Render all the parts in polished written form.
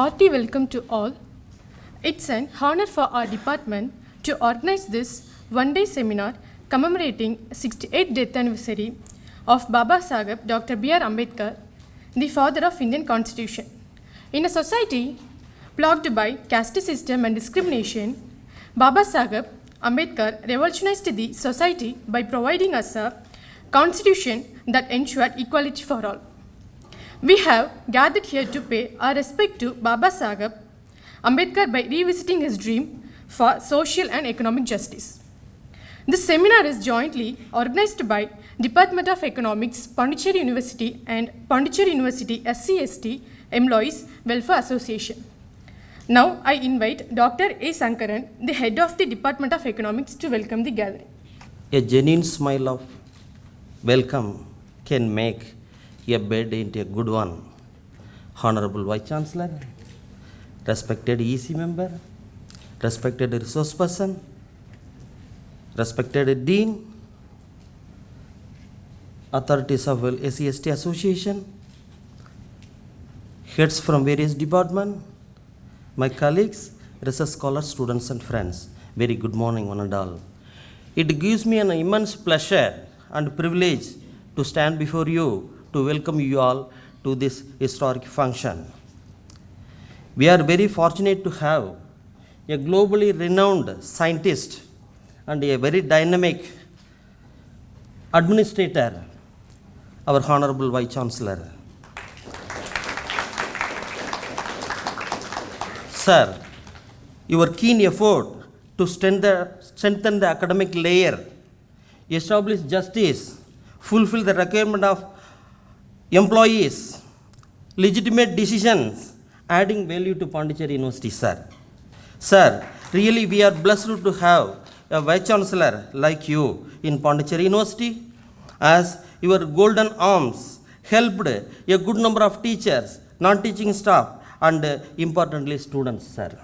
hearty welcome to all. It's an honor for our department to organize this one-day seminar commemorating 68th death anniversary of Baba Saheb Dr. B.R. Ambedkar, the father of Indian Constitution. In a society plagued by caste system and discrimination, Baba Saheb Ambedkar revolutionized the society by providing us a constitution that ensured equality for all. We have gathered here to pay our respect to Baba Saheb Ambedkar by revisiting his dream for social and economic justice. This seminar is jointly organized by Department of Economics, Pondicherry University and Pondicherry University SC/ST Employees Welfare Association. Now I invite Dr. A. Sankaran, the head of the Department of Economics, to welcome the gathering. A genuine smile of welcome can make a bed into a good one. Honorable Vice Chancellor, respected EC member, respected resource person, respected Dean, authorities of SC/ST Association, heads from various departments, my colleagues, research scholars, students and friends, very good morning one and all. It gives me an immense pleasure and privilege to stand before you to welcome you all to this historic function. We are very fortunate to have a globally renowned scientist and a very dynamic administrator, our Honorable Vice Chancellor. Sir, your keen effort to strengthen the academic layer, establish justice, fulfill the requirement of employees, legitimate decisions, adding value to Pondicherry University, sir. Sir, really we are blessed to have a Vice Chancellor like you in Pondicherry University, as your golden arms helped a good number of teachers, non-teaching staff, and importantly students, sir.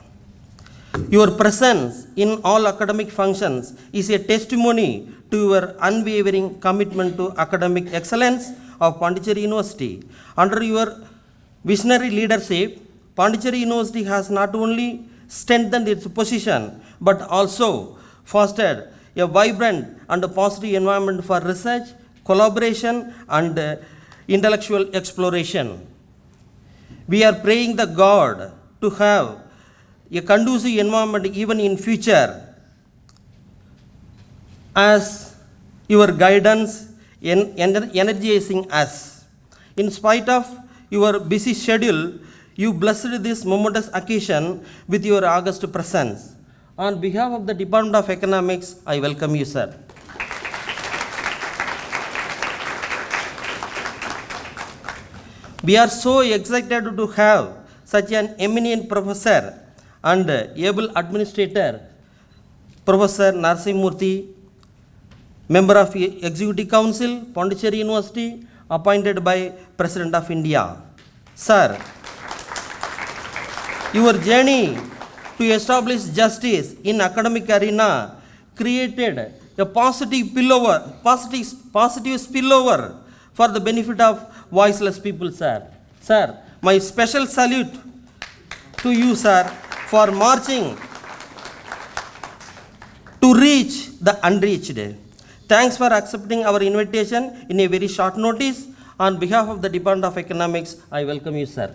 Your presence in all academic functions is a testimony to your unwavering commitment to academic excellence of Pondicherry University. Under your visionary leadership, Pondicherry University has not only strengthened its position but also fostered a vibrant and positive environment for research, collaboration and intellectual exploration. We are praying the God to have a conducive environment even in future, as your guidance energizing us. In spite of your busy schedule, you blessed this momentous occasion with your august presence. On behalf of the Department of Economics, I welcome you, sir. We are so excited to have such an eminent professor and able administrator, Professor Narasimhamurthy, member of Executive Council, Pondicherry University, appointed by President of India. Sir, your journey to establish justice in academic arena created a positive spillover for the benefit of voiceless people, sir. Sir, my special salute to you, sir, for marching to reach the unreached. Thanks for accepting our invitation in a very short notice. On behalf of the Department of Economics, I welcome you, sir.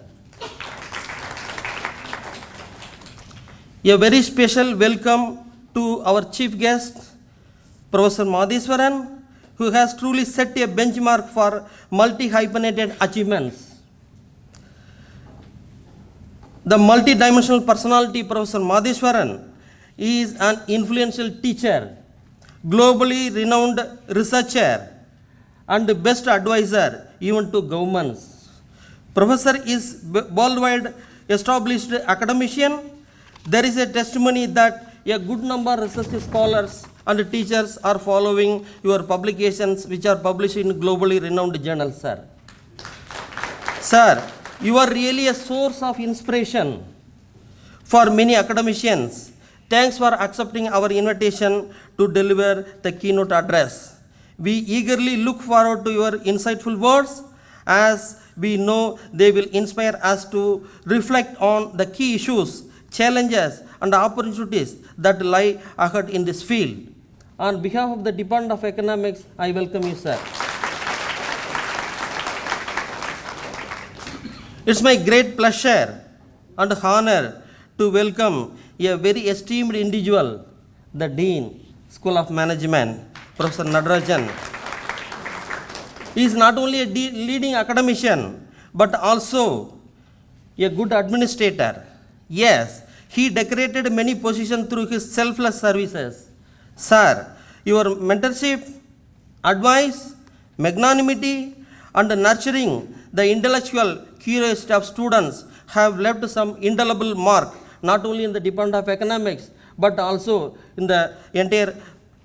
A very special welcome to our chief guest, Professor Madheswaran, who has truly set a benchmark for multi-hyphenated achievements. The multi-dimensional personality, Professor Madheswaran, is an influential teacher, globally renowned researcher, and best advisor even to governments. Professor is worldwide established academician. There is a testimony that a good number of research scholars and teachers are following your publications, which are published in globally renowned journals, sir. Sir, you are really a source of inspiration for many academicians. Thanks for accepting our invitation to deliver the keynote address. We eagerly look forward to your insightful words as we know they will inspire us to reflect on the key issues, challenges, and opportunities that lie ahead in this field. On behalf of the Department of Economics, I welcome you, sir. It's my great pleasure and honor to welcome a very esteemed individual, the Dean, School of Management, Professor Nadarajan. He is not only a leading academician, but also a good administrator. Yes, he decorated many positions through his selfless services. Sir, your mentorship, advice, magnanimity, and nurturing the intellectual curiosity of students have left some indelible mark, not only in the Department of Economics, but also in the entire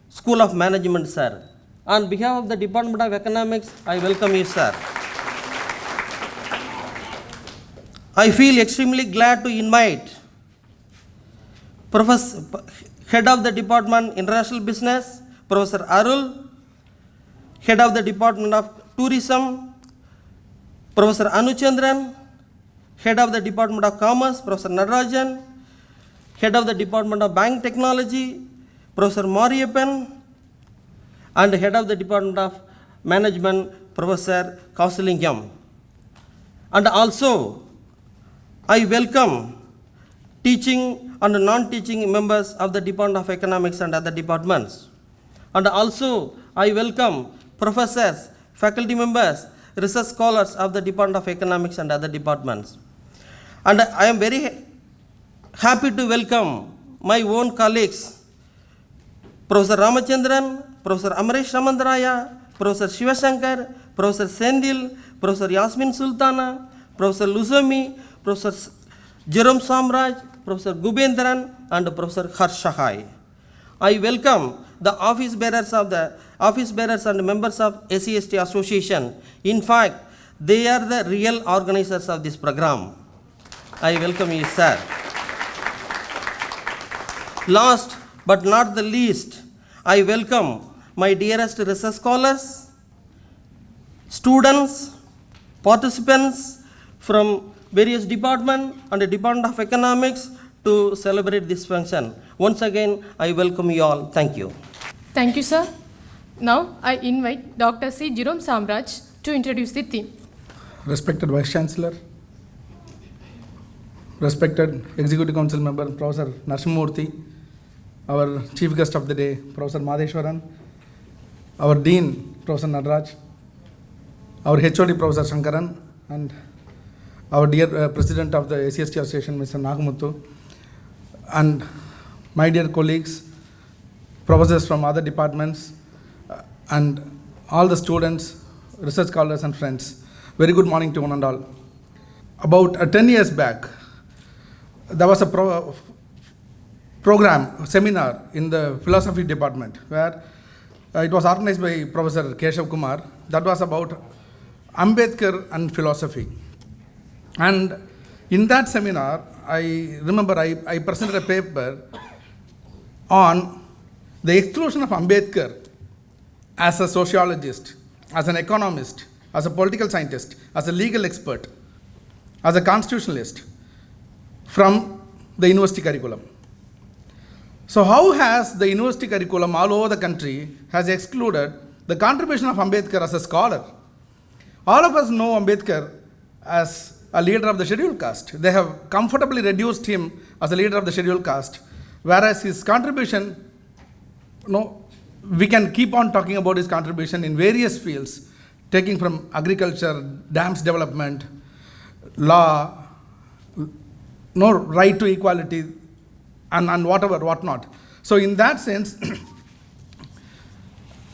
School of Management, sir. On behalf of the Department of Economics, I welcome you, sir. I feel extremely glad to invite Professor, Head of the Department International Business, Professor Arul, Head of the Department of Tourism, Professor Anuchandran, Head of the Department of Commerce, Professor Nadarajan, Head of the Department of Bank Technology, Professor Mariappan, and Head of the Department of Management, Professor Kausalingam. And also, I welcome teaching and non-teaching members of the Department of Economics and other departments. And also, I welcome professors, faculty members, research scholars of the Department of Economics and other departments. And I am very happy to welcome my own colleagues, Professor Ramachandran, Professor Amaresh Ramandraya, Professor Shivashankar, Professor Sendil, Professor Yasmin Sultana, Professor Luzomi, Professor Jerome Samraj, Professor Gubendran, and Professor Harshahai. I welcome the office bearers and members of SCST Association. In fact, they are the real organizers of this program. I welcome you, sir. Last but not the least, I welcome my dearest research scholars, students, participants from various departments and the Department of Economics to celebrate this function. Once again, I welcome you all. Thank you. Thank you, sir. Now, I invite Dr. C. Jerome Samraj to introduce the theme. Respected Vice Chancellor, respected Executive Council Member, Professor Narsimurthy, our Chief Guest of the Day, Professor Madheshwaran, our Dean, Professor Nadaraj, our HOD, Professor Shankaran, and our dear President of the ACST Association, Mr. Nagamuthu, and my dear colleagues, professors from other departments, and all the students, research scholars, and friends. Very good morning to one and all. About 10 years back, there was a seminar in the philosophy department where it was organized by Professor Keshav Kumar. That was about Ambedkar and philosophy. And in that seminar, I remember I presented a paper on the exclusion of Ambedkar as a sociologist, as an economist, as a political scientist, as a legal expert, as a constitutionalist from the university curriculum. So how has the university curriculum all over the country has excluded the contribution of Ambedkar as a scholar? All of us know Ambedkar as a leader of the scheduled caste. They have comfortably reduced him as a leader of the scheduled caste, whereas his contribution, we can keep on talking about his contribution in various fields, taking from agriculture, dams development, law, right to equality, and whatnot. So in that sense,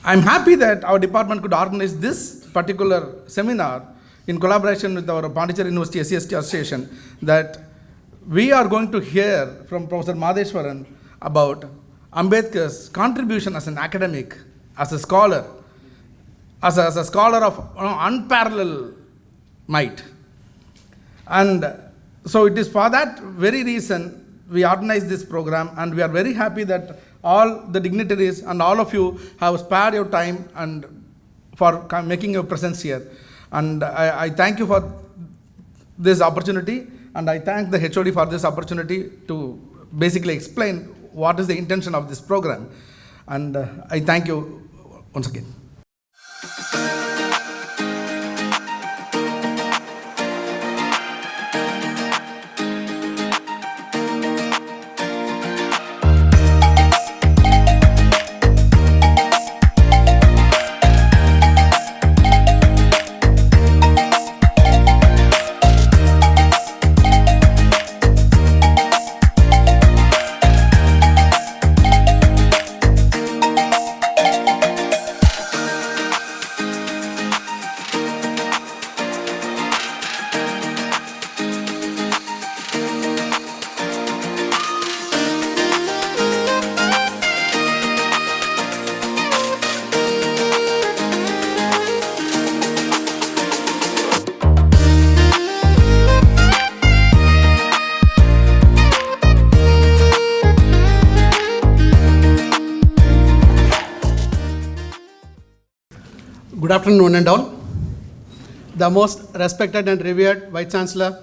I'm happy that our department could organize this particular seminar in collaboration with our Pondicherry University SCST Association, that we are going to hear from Professor Madheshwaran about Ambedkar's contribution as an academic, as a scholar, as a scholar of unparalleled might. And so it is for that very reason we organized this program, and we are very happy that all the dignitaries and all of you have spared your time and for making your presence here. And I thank you for this opportunity, and I thank the HOD for this opportunity to basically explain what is the intention of this program, and I thank you once again. Good afternoon, one and all. The most respected and revered Vice Chancellor,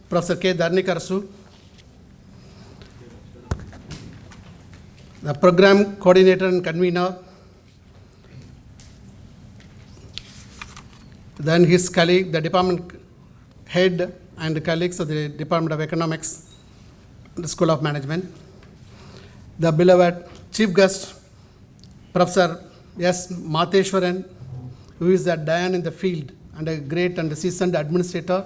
Professor K. Dharnikarasu, the Program Coordinator and Convener, then his colleague, the Department Head and colleagues of the Department of Economics, the School of Management, the beloved Chief Guest, Professor S. Matheshwaran, who is a Dian in the field and a great and seasoned administrator.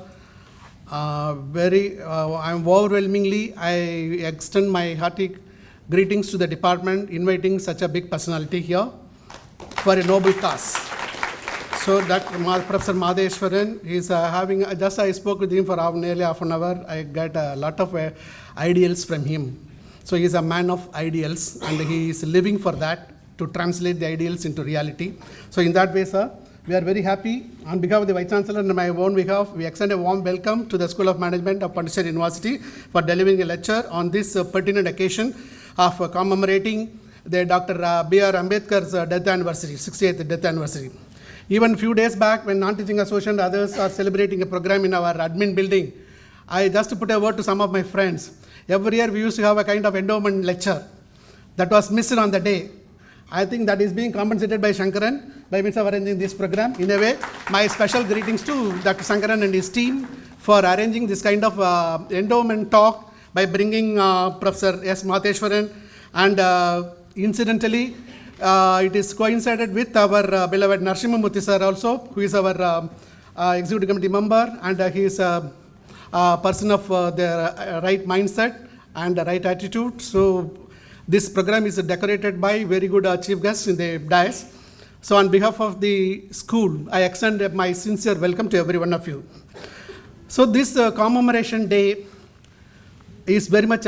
I am overwhelmingly, I extend my hearty greetings to the department, inviting such a big personality here for a noble cause. So that Professor Madheshwaran is having, just I spoke with him for nearly half an hour. I got a lot of ideals from him. So he is a man of ideals and he is living for that, to translate the ideals into reality. So in that way, sir, we are very happy. On behalf of the Vice Chancellor and my own behalf, we extend a warm welcome to the School of Management of Pondicherry University for delivering a lecture on this pertinent occasion of commemorating the Dr. B.R. Ambedkar's death anniversary, 68th death anniversary. Even a few days back, when Non-Teaching Association and others are celebrating a program in our admin building, I just put a word to some of my friends. Every year we used to have a kind of endowment lecture that was missed on the day. I think that is being compensated by Shankaran by means of arranging this program. In a way, my special greetings to Dr. Shankaran and his team for arranging this kind of endowment talk by bringing Professor S. Matheshwaran, and incidentally, it is coincided with our beloved Narsimhamurthy sir also, who is our executive committee member, and he is a person of the right mindset and the right attitude. So this program is decorated by very good chief guests in the dais. So on behalf of the school, I extend my sincere welcome to every one of you. So this commemoration day is very much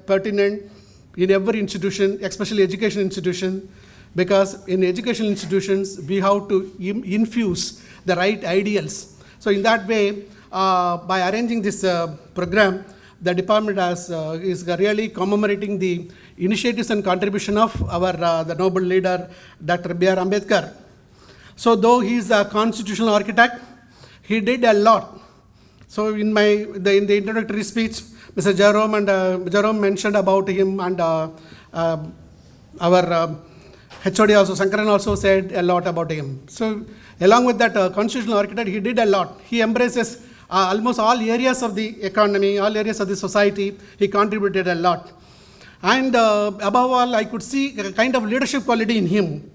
pertinent in every institution, especially education institution, because in educational institutions, we have to infuse the right ideals. So in that way, by arranging this program, the department is really commemorating the initiatives and contribution of our the noble leader, Dr. B.R. Ambedkar. So though he is a constitutional architect, he did a lot. So in the introductory speech, Mr. Jerome mentioned about him, and our HOD also, Shankaran also said a lot about him. So along with that constitutional architect, he did a lot. He embraces almost all areas of the economy, all areas of the society. He contributed a lot. And above all, I could see a kind of leadership quality in him.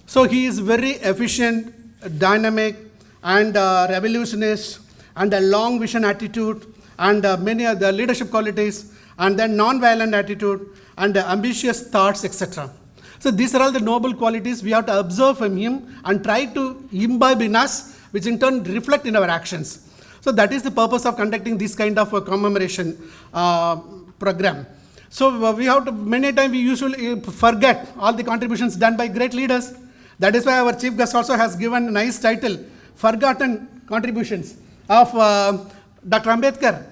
So he is very efficient, dynamic, and revolutionist, and a long vision attitude, and many other leadership qualities, and then non-violent attitude, and ambitious thoughts, etc. So these are all the noble qualities we have to observe from him and try to imbibe in us, which in turn reflect in our actions. So that is the purpose of conducting this kind of a commemoration program. So we have to, many times we usually forget all the contributions done by great leaders. That is why our chief guest also has given a nice title, Forgotten Contributions of Dr. Ambedkar.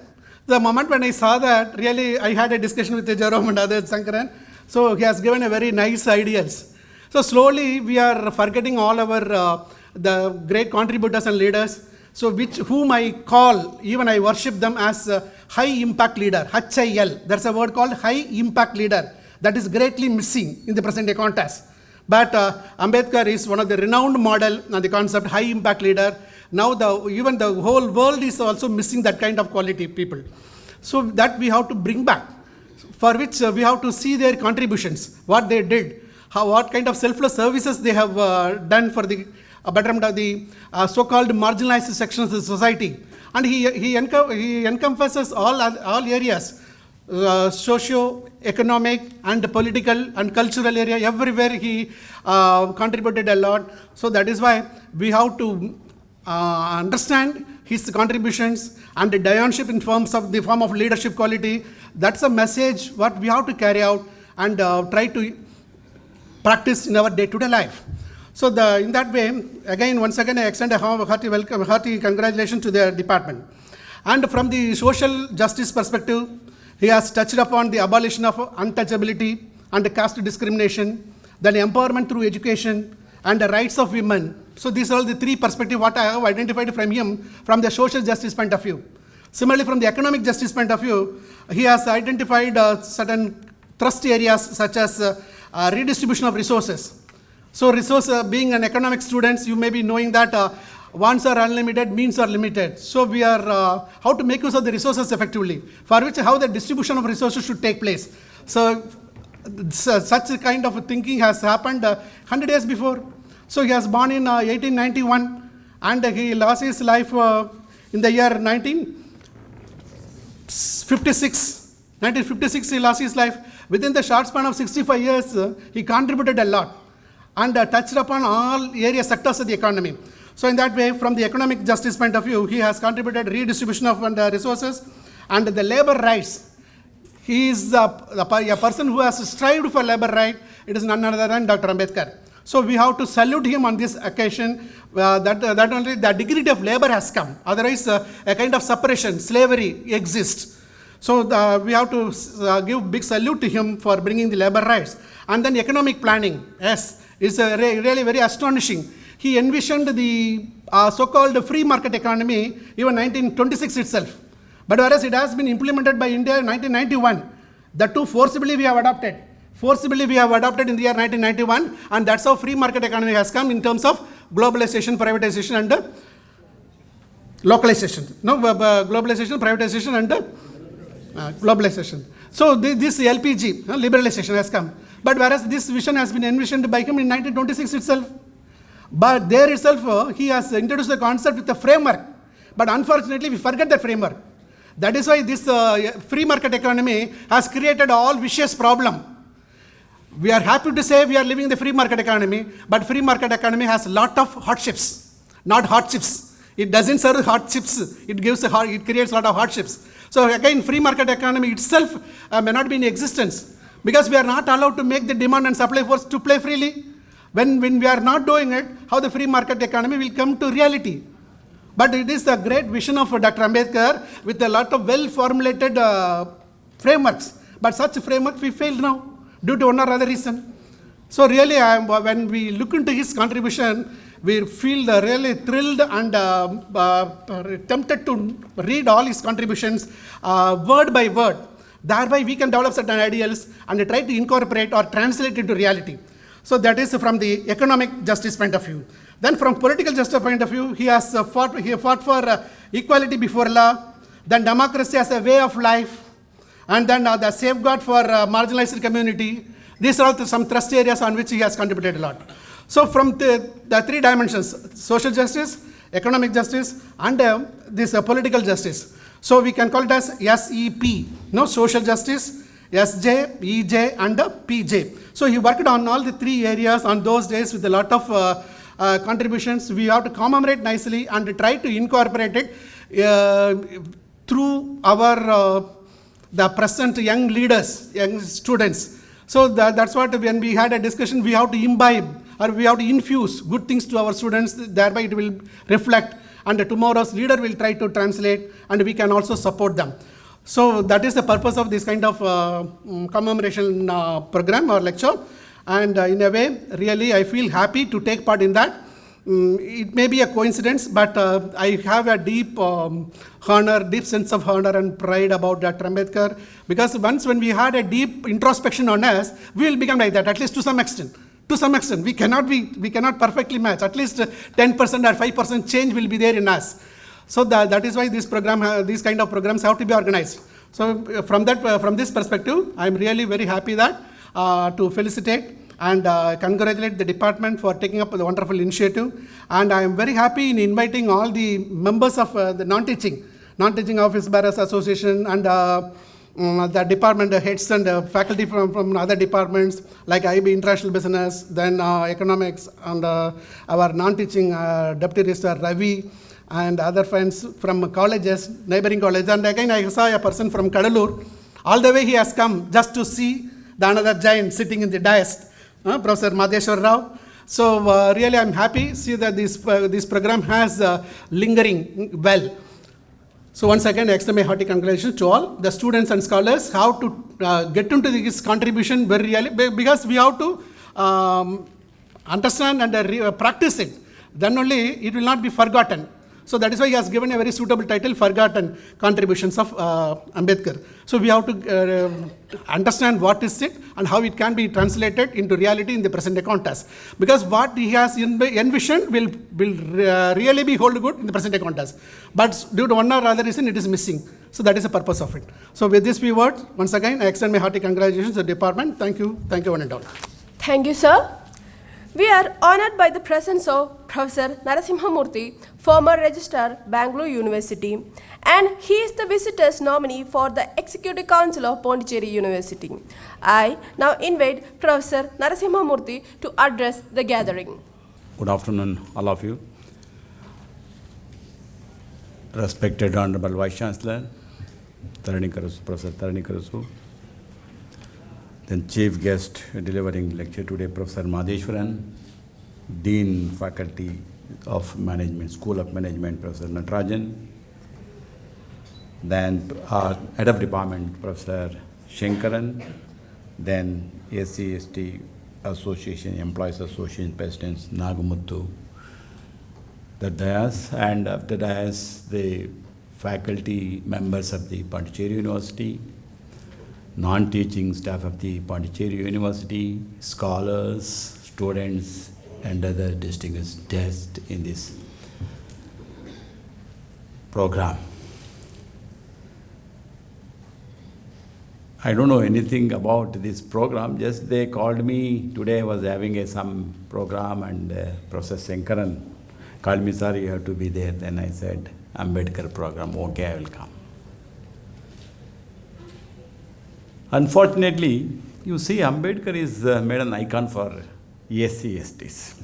The moment when I saw that, really I had a discussion with Jerome and others, Shankaran. So he has given a very nice ideas. So slowly we are forgetting all our the great contributors and leaders. So whom I call, even I worship them as a high impact leader, HIL. That's a word called high impact leader. That is greatly missing in the present day context. But Ambedkar is one of the renowned model on the concept high impact leader. Now even the whole world is also missing that kind of quality people. So that we have to bring back, for which we have to see their contributions, what they did, what kind of selfless services they have done for the betterment of the so-called marginalized sections of the society. And he encompasses all areas, socio-economic and political and cultural area. Everywhere he contributed a lot. So that is why we have to understand his contributions and the dionship in terms of the form of leadership quality. That's a message what we have to carry out and try to practice in our day-to-day life. So in that way, once again, I extend a hearty welcome, hearty congratulations to their department. And from the social justice perspective, he has touched upon the abolition of untouchability and caste discrimination, then empowerment through education, and the rights of women. So these are all the three perspectives what I have identified from him from the social justice point of view. Similarly, from the economic justice point of view, he has identified certain thrust areas such as redistribution of resources. So being an economic student, you may be knowing that wants are unlimited, means are limited. So we are how to make use of the resources effectively, for which how the distribution of resources should take place. So such a kind of thinking has happened 100 years before. So he was born in 1891 and he lost his life in the year 1956. 1956 he lost his life. Within the short span of 65 years, he contributed a lot and touched upon all area sectors of the economy. So in that way, from the economic justice point of view, he has contributed redistribution of resources and the labor rights. He is a person who has strived for labor right. It is none other than Dr. Ambedkar. So we have to salute him on this occasion that only the dignity of labor has come. Otherwise, a kind of separation, slavery exists. So we have to give big salute to him for bringing the labor rights. And then economic planning, yes, is really very astonishing. He envisioned the so-called free market economy even 1926 itself. But whereas it has been implemented by India in 1991, the two forcibly we have adopted. Forcibly we have adopted in the year 1991, and that's how free market economy has come in terms of globalization, privatization and localization. No, globalization, privatization and globalization. So this LPG, liberalization has come. But whereas this vision has been envisioned by him in 1926 itself. But there itself, he has introduced the concept with a framework. But unfortunately, we forget the framework. That is why this free market economy has created all vicious problem. We are happy to say we are living in the free market economy, but free market economy has a lot of hardships, not hardships. It doesn't serve hardships. It creates a lot of hardships. So again, free market economy itself may not be in existence because we are not allowed to make the demand and supply force to play freely. When we are not doing it, how the free market economy will come to reality. But it is the great vision of Dr. Ambedkar with a lot of well-formulated frameworks. But such framework we failed now due to one or other reason. So really, when we look into his contribution, we feel really thrilled and tempted to read all his contributions word by word. Thereby, we can develop certain ideals and try to incorporate or translate into reality. So that is from the economic justice point of view. Then from political justice point of view, he has fought for equality before law, then democracy as a way of life, and then the safeguard for marginalized community. These are some thrust areas on which he has contributed a lot. So from the three dimensions, social justice, economic justice, and this political justice. So we can call it as SEP, social justice, SJ, EJ, and PJ. So he worked on all the three areas on those days with a lot of contributions. We have to commemorate nicely and try to incorporate it through our the present young leaders, young students. So that's what when we had a discussion, we have to imbibe or we have to infuse good things to our students, thereby it will reflect and tomorrow's leader will try to translate and we can also support them. So that is the purpose of this kind of commemoration program or lecture, and in a way really I feel happy to take part in that. It may be a coincidence, but I have a deep honor, deep sense of honor and pride about Dr. Ambedkar, because once when we had a deep introspection on us, we will become like that, at least to some extent. To some extent, we cannot perfectly match. At least 10% or 5% change will be there in us. So that is why this program, these kind of programs have to be organized. So from this perspective, I am really very happy that to felicitate and congratulate the department for taking up the wonderful initiative. And I am very happy in inviting all the members of the non-teaching office bearers association and the department heads and faculty from other departments like IB International Business, then Economics, and our non-teaching Deputy Registrar Ravi, and other friends from colleges, neighboring colleges. And again, I saw a person from Kadalur. All the way he has come just to see the another giant sitting in the dais, Professor Madheshwar Rao. So really I'm happy to see that this program has lingering well. So once again, I extend my hearty congratulations to all the students and scholars how to get into this contribution very really, because we have to understand and practice it. Then only it will not be forgotten. So that is why he has given a very suitable title, Forgotten Contributions of Ambedkar. So we have to understand what is it and how it can be translated into reality in the present day context. Because what he has envisioned will really be hold good in the present day context. But due to one or other reason, it is missing. So that is the purpose of it. So with these few words, once again, I extend my hearty congratulations to the department. Thank you one and all. Thank you, sir. We are honored by the presence of Professor Narasimhamurthy, former Registrar, Bangalore University, and he is the visitor's nominee for the Executive Council of Pondicherry University. I now invite Professor Narasimhamurthy to address the gathering. Good afternoon, all of you. Respected Honorable Vice Chancellor, Professor Tharani Karasu, then Chief Guest delivering lecture today, Professor Madheshwaran, Dean Faculty of Management, School of Management, Professor Natarajan, then our Head of Department, Professor Shankaran, then SC/ST Association, Employees Association President Nagamuthu, the dais, and after dais, the faculty members of the Pondicherry University, non-teaching staff of the Pondicherry University, scholars, students, and other distinguished guests in this program. I don't know anything about this program, just they called me, today I was having some program, and Professor Shankaran called me, sorry, you have to be there. Then I said, Ambedkar program, okay, I will come. Unfortunately, you see, Ambedkar is made an icon for SC/STs.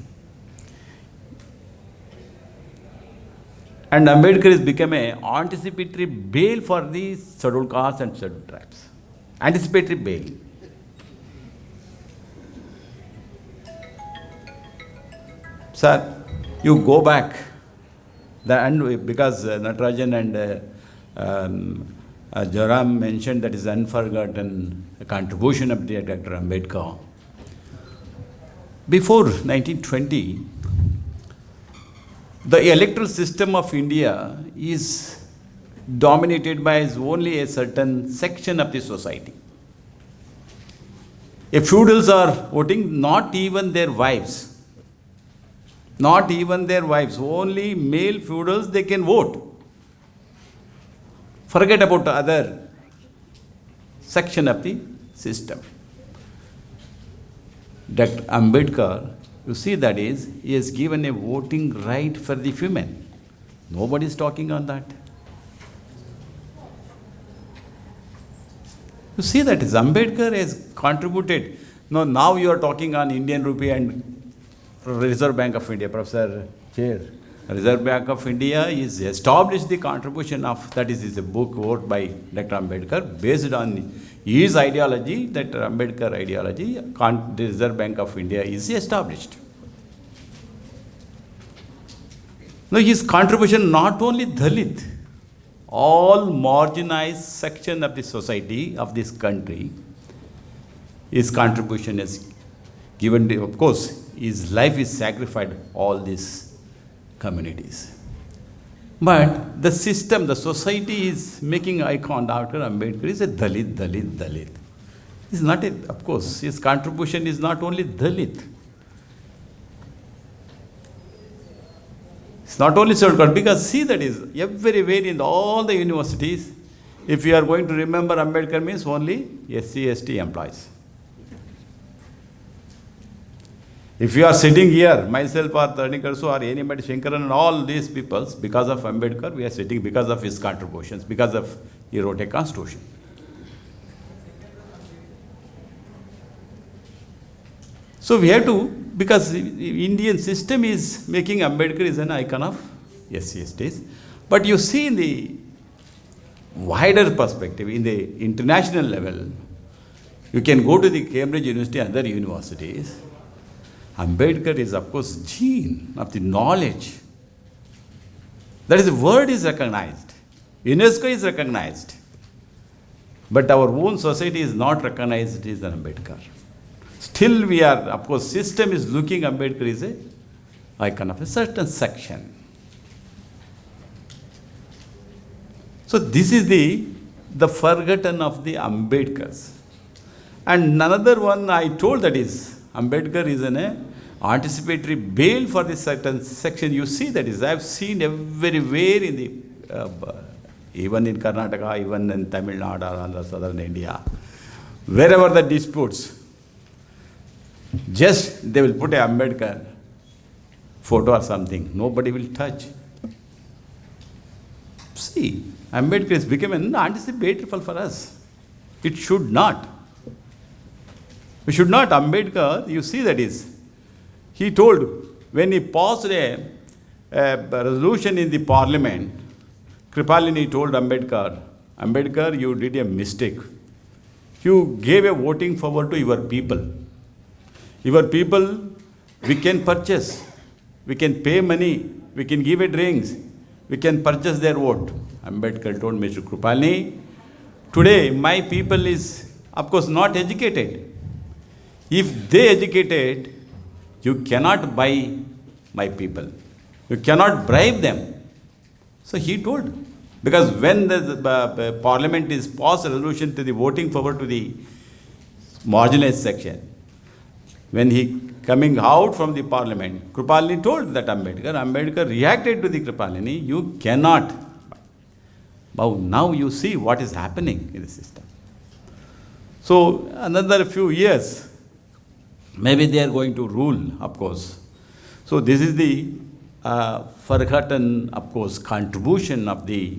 And Ambedkar has become an anticipatory bail for the scheduled castes and scheduled tribes. Anticipatory bail. Sir, you go back, because Natarajan and Joram mentioned that is unforgotten contribution of the Dr. Ambedkar. Before 1920, the electoral system of India is dominated by only a certain section of the society. If feudals are voting, not even their wives, only male feudals, they can vote. Forget about the other section of the system. Dr. Ambedkar, you see that is, he has given a voting right for the women. Nobody is talking on that. You see that is, Ambedkar has contributed. No, now you are talking on Indian rupee and Reserve Bank of India, Professor Chair. Reserve Bank of India is established the contribution of, that is a book wrote by Dr. Ambedkar based on his ideology, Dr. Ambedkar ideology, the Reserve Bank of India is established. Now his contribution not only Dalit, all marginalized section of the society of this country, his contribution is given, of course, his life is sacrificed all this communities. But the system, the society is making icon Dr. Ambedkar is a Dalit. He's not a, of course, his contribution is not only Dalit. It's not only so because see that is everywhere in all the universities, if you are going to remember Ambedkar means only SC/ST employees. If you are sitting here, myself or Tarni Karsu or anybody, Shankaran and all these people, because of Ambedkar, we are sitting because of his contributions, because of he wrote a constitution. So we have to, because the Indian system is making Ambedkar is an icon of SC/STs. But you see in the wider perspective, in the international level, you can go to the Cambridge University and other universities. Ambedkar is, of course, gene of the knowledge. That is, the word is recognized. UNESCO is recognized. But our own society is not recognized as an Ambedkar. Still we are, of course, system is looking Ambedkar is a icon of a certain section. So this is the forgotten of the Ambedkars. And another one I told that is, Ambedkar is an anticipatory bail for this certain section. You see that is, I have seen everywhere in the, even in Karnataka, even in Tamil Nadu or Andhra, southern India, wherever the disputes, just they will put a Ambedkar photo or something. Nobody will touch. See, Ambedkar has become an anticipatory for us. It should not. We should not. Ambedkar, you see that is, he told, when he passed a resolution in the parliament, Kripalini told Ambedkar, Ambedkar, you did a mistake. You gave a voting power to your people. Your people, we can purchase, we can pay money, we can give it drinks, we can purchase their vote. Ambedkar told Mr. Kripalini, today my people is, of course, not educated. If they educated, you cannot buy my people. You cannot bribe them. So he told, because when the parliament is passed a resolution to the voting power to the marginalized section, when he coming out from the parliament, Kripalini told that Ambedkar reacted to the Kripalini, you cannot. But now you see what is happening in the system. So another few years, maybe they are going to rule, of course. So this is the forgotten, of course, contribution of the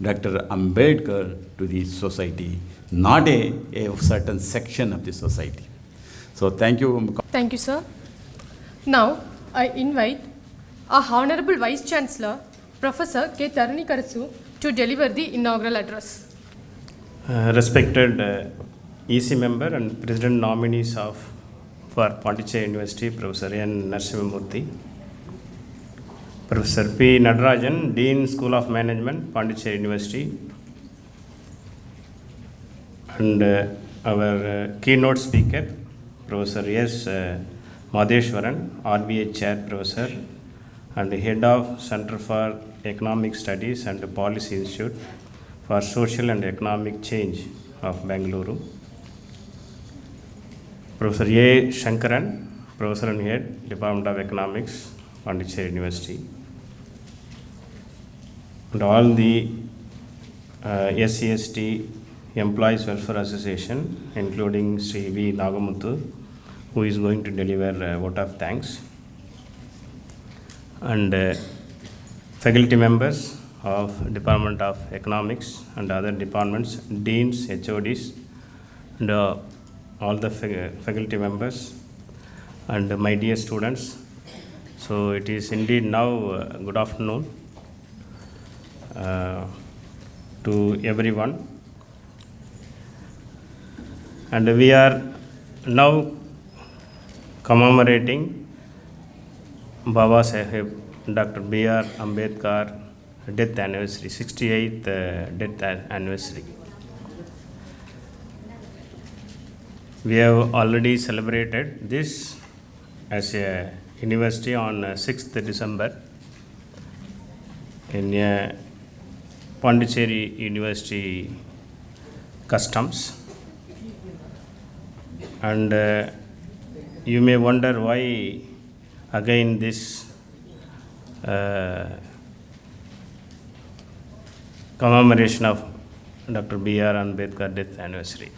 Dr. Ambedkar to the society, not a certain section of the society. So thank you. Thank you, sir. Now, I invite our Honorable Vice Chancellor, Professor K. Tarani Karasu, to deliver the inaugural address. Respected EC member and President nominees for Pondicherry University, Professor N. Narasimhamurthy, Professor P. Nadarajan, Dean, School of Management, Pondicherry University, and our keynote speaker, Professor S. Madheshwaran, RBA Chair Professor and Head of Center for Economic Studies and Policy Institute for Social and Economic Change of Bengaluru, Professor A. Shankaran, Professor and Head, Department of Economics, Pondicherry University, and all the SC/ST Employees Welfare Association, including Sri V. Nagamuthu, who is going to deliver a vote of thanks, and faculty members of Department of Economics and other departments, deans, HODs, and all the faculty members, and my dear students. So it is indeed now good afternoon to everyone. And we are now commemorating Baba Sahib Dr. B.R. Ambedkar death anniversary, 68th death anniversary. We have already celebrated this as a university on 6th December in Pondicherry University Customs. And you may wonder why again this commemoration of Dr. B.R. Ambedkar death anniversary.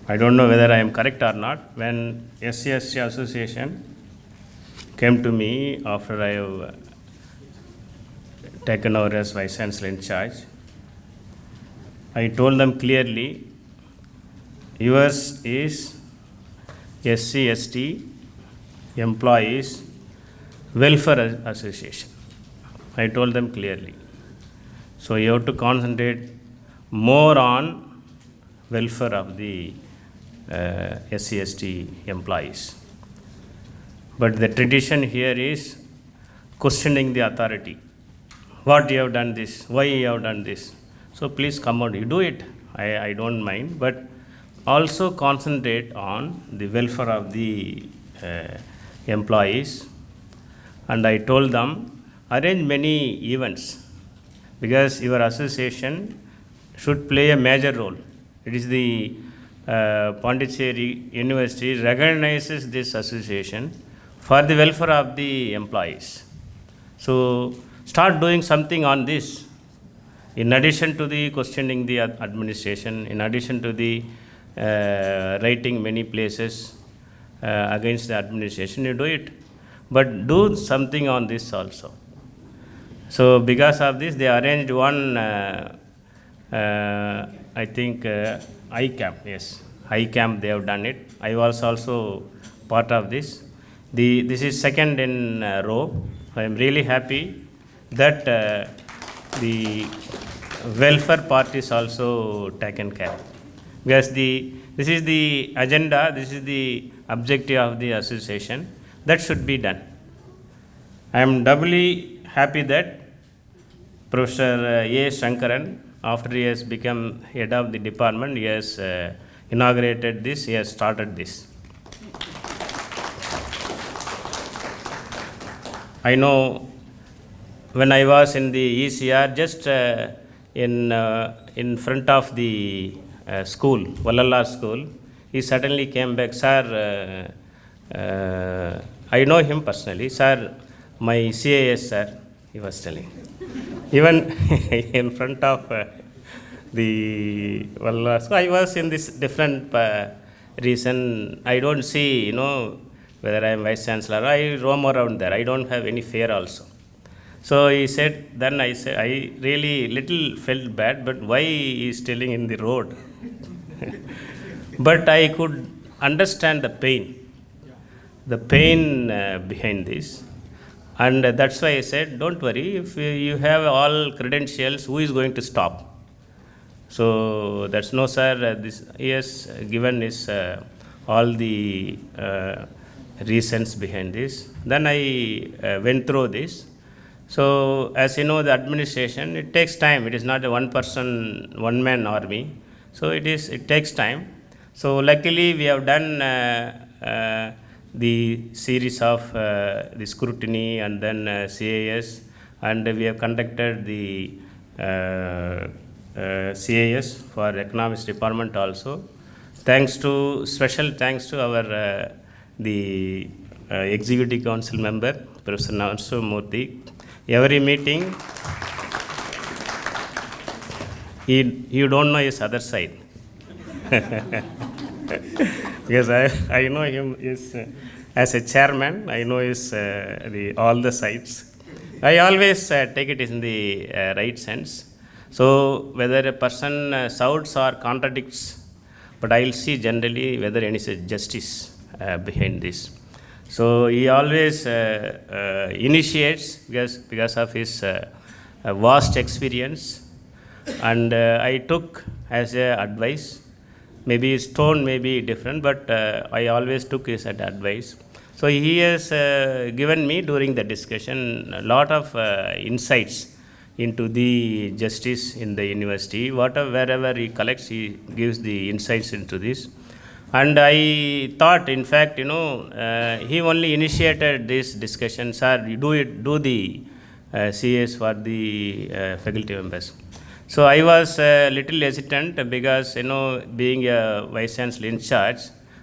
I don't know whether I am correct or not. When SCST Association came to me after I have taken over as Vice Chancellor in charge, I told them clearly, yours is SC/ST Employees Welfare Association. I told them clearly. So you have to concentrate more on welfare of the SC/ST employees. But the tradition here is questioning the authority. What you have done this? Why you have done this? So please come out, you do it. I don't mind, but also concentrate on the welfare of the employees. And I told them, arrange many events, because your association should play a major role. It is the Pondicherry University recognizes this association for the welfare of the employees. So start doing something on this. In addition to the questioning the administration, in addition to the writing many places against the administration, you do it. But do something on this also. So because of this, they arranged one, I think, iCamp, yes. iCamp, they have done it. I was also part of this. This is second in row. I am really happy that the welfare part is also taken care. Because this is the agenda, this is the objective of the association. That should be done. I am doubly happy that Professor A. Shankaran, after he has become head of the department, he has inaugurated this, he has started this. I know when I was in the ECR, just in front of the school, Vallallar school, he suddenly came back, sir, I know him personally, sir, my CAS, sir, he was telling. Even in front of the Vallallar school, I was in this different reason. I don't see, whether I am Vice Chancellor, I roam around there. I don't have any fear also. So he said, then I said, I really little felt bad, but why he is telling in the road? But I could understand the pain behind this. And that's why I said, don't worry, if you have all credentials, who is going to stop? So that's no, sir, he has given his all the reasons behind this. Then I went through this. So as you know, the administration, it takes time. It is not a one-man army. So it takes time. So luckily we have done the series of the scrutiny and then CAS, and we have conducted the CAS for economics department also. Special thanks to our the executive council member, Professor Narasimhamurthy. Every meeting, you don't know his other side. Because I know him as a chairman, I know his all the sides. I always take it in the right sense. So whether a person shouts or contradicts, but I will see generally whether any justice behind this. So he always initiates because of his vast experience, and I took as a advice. Maybe his tone may be different, but I always took his advice. So he has given me during the discussion a lot of insights into the justice in the university. Wherever he collects, he gives the insights into this. And I thought, in fact, he only initiated this discussion, sir, you do the CAs for the faculty members. So I was a little hesitant because, being a vice chancellor in charge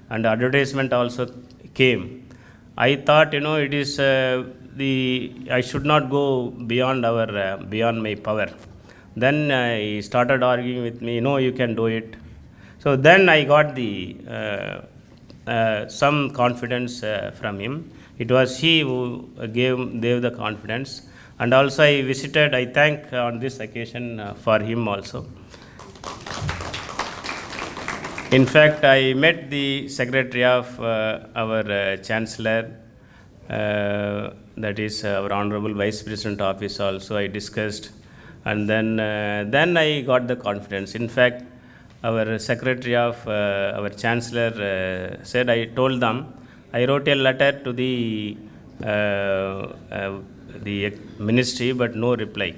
and advertisement also came. I thought, it is I should not go beyond beyond my power. Then he started arguing with me, no, you can do it. So then I got some confidence from him. It was he who gave the confidence. And also I thank on this occasion for him also. In fact, I met the secretary of our chancellor, that is our honorable vice president office also. I discussed, and then I got the confidence. In fact, our secretary of our chancellor said, I told them, I wrote a letter to the ministry, but no reply.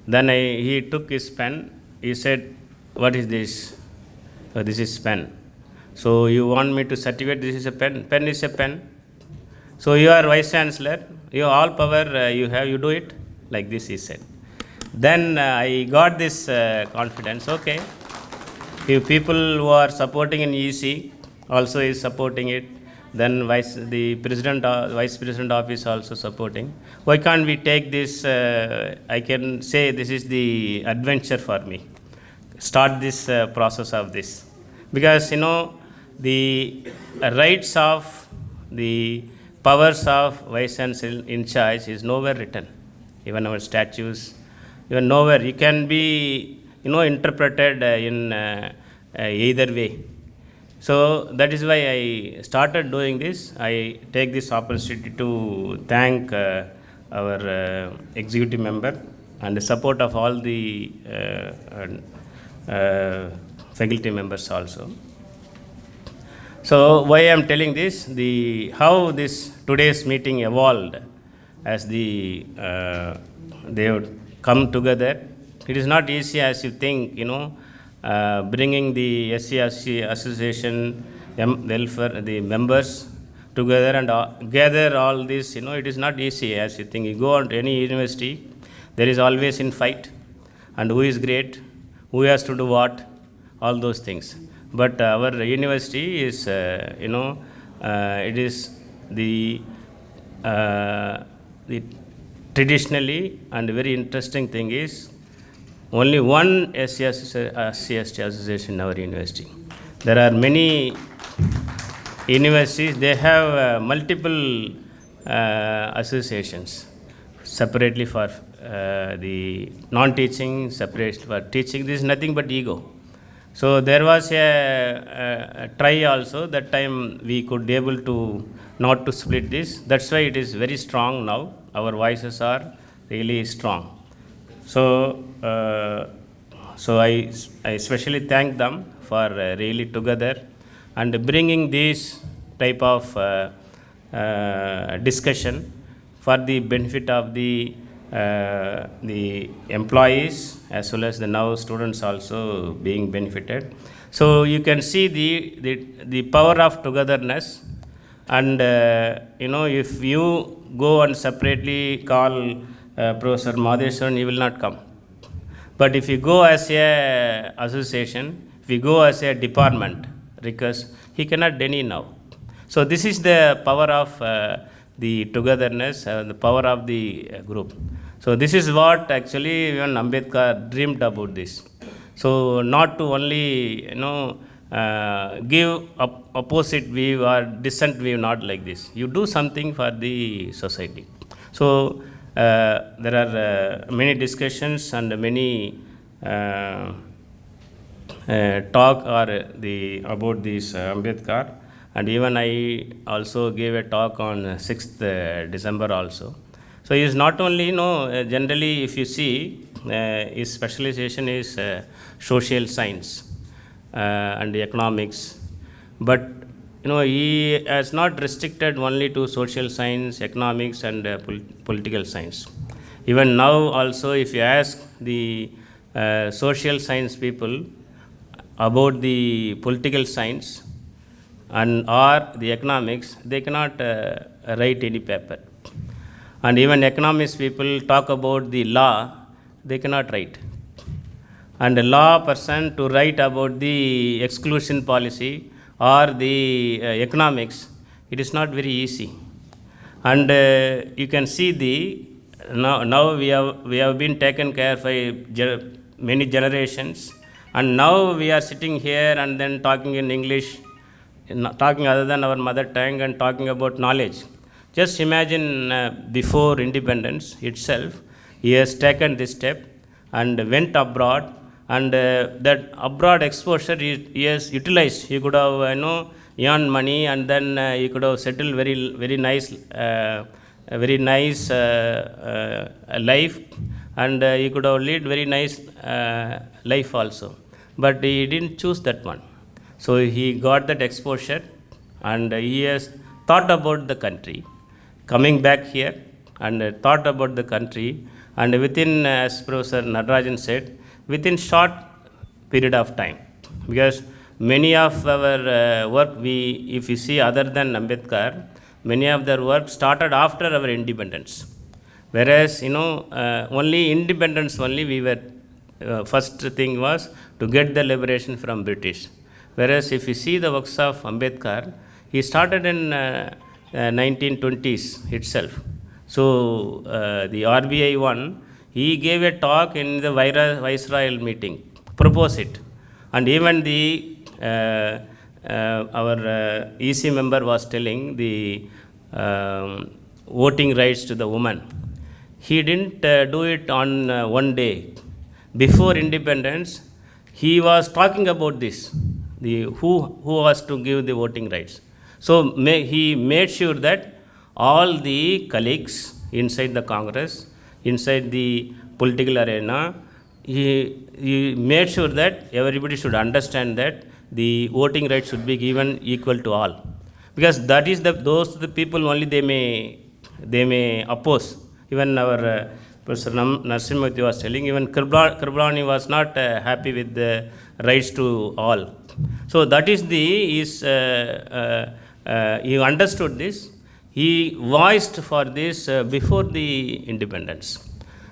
Then he took his pen. He said, what is this? This is pen. So you want me to certify this is a pen? Pen is a pen. So you are vice chancellor. You all power you have. You do it like this. He said. Then I got this confidence. Okay, if people who are supporting in EC also is supporting it, then vice president office also supporting. Why can't we take this? I can say this is the adventure for me. Start this process of this, because the rights of the powers of vice chancellor in charge is nowhere written. Even our statutes, even nowhere. You can be interpreted in either way. So that is why I started doing this. I take this opportunity to thank our executive member and the support of all the faculty members also. So why I am telling this, how this today's meeting evolved as they would come together. It is not easy as you think, bringing the SC association welfare, the members together and gather all this, it is not easy as you think. You go on to any university, there is always in fight, and who is great, who has to do what, all those things. But our university is, it is the traditionally and very interesting thing is only one SC/ST association in our university. There are many universities, they have multiple associations, separately for the non-teaching, separately for teaching. This is nothing but ego. So there was a try also. That time we could be able to not to split this. That's why it is very strong now. Our voices are really strong. So I especially thank them for really together and bringing this type of discussion for the benefit of the employees as well as the now students also being benefited. So you can see the power of togetherness, and if you go and separately call Professor Madheswaran, he will not come. But if you go as a association, if you go as a department request, he cannot deny now. So this is the power of the togetherness, the power of the group. So this is what actually even Ambedkar dreamed about this. So not to only give opposite view or dissent view, not like this. You do something for the society. So there are many discussions and many talk about this Ambedkar, and even I also gave a talk on 6th December also. So he is not only, generally if you see, his specialization is social science and economics, but he has not restricted only to social science, economics and political science. Even now also, if you ask the social science people about the political science or the economics, they cannot write any paper. And even economics people talk about the law, they cannot write. And a law person to write about the exclusion policy or the economics, it is not very easy. And you can see now we have been taken care by many generations, and now we are sitting here and then talking in English, talking other than our mother tongue and talking about knowledge. Just imagine before independence itself, he has taken this step and went abroad, and that abroad exposure he has utilized. He could have earned money, and then he could have settled very nice life, and he could have led very nice life also. But he didn't choose that one. So he got that exposure, and he has thought about the country, coming back here and thought about the country, and within, as Professor Natarajan said, within short period of time, because many of our work, if you see other than Ambedkar, many of their work started after our independence. Whereas, only independence only we were, first thing was to get the liberation from British. Whereas if you see the works of Ambedkar, he started in 1920s itself. So the RBI one, he gave a talk in the Viceroyal meeting, proposed it. And even our EC member was telling the voting rights to the woman. He didn't do it on one day. Before independence, he was talking about this, who was to give the voting rights. So he made sure that all the colleagues inside the Congress, inside the political arena, he made sure that everybody should understand that the voting rights should be given equal to all. Because that is those the people only they may oppose. Even our Professor Narasimhamurthy was telling, even Kripalani was not happy with the rights to all. So that is he understood this. He voiced for this before the independence.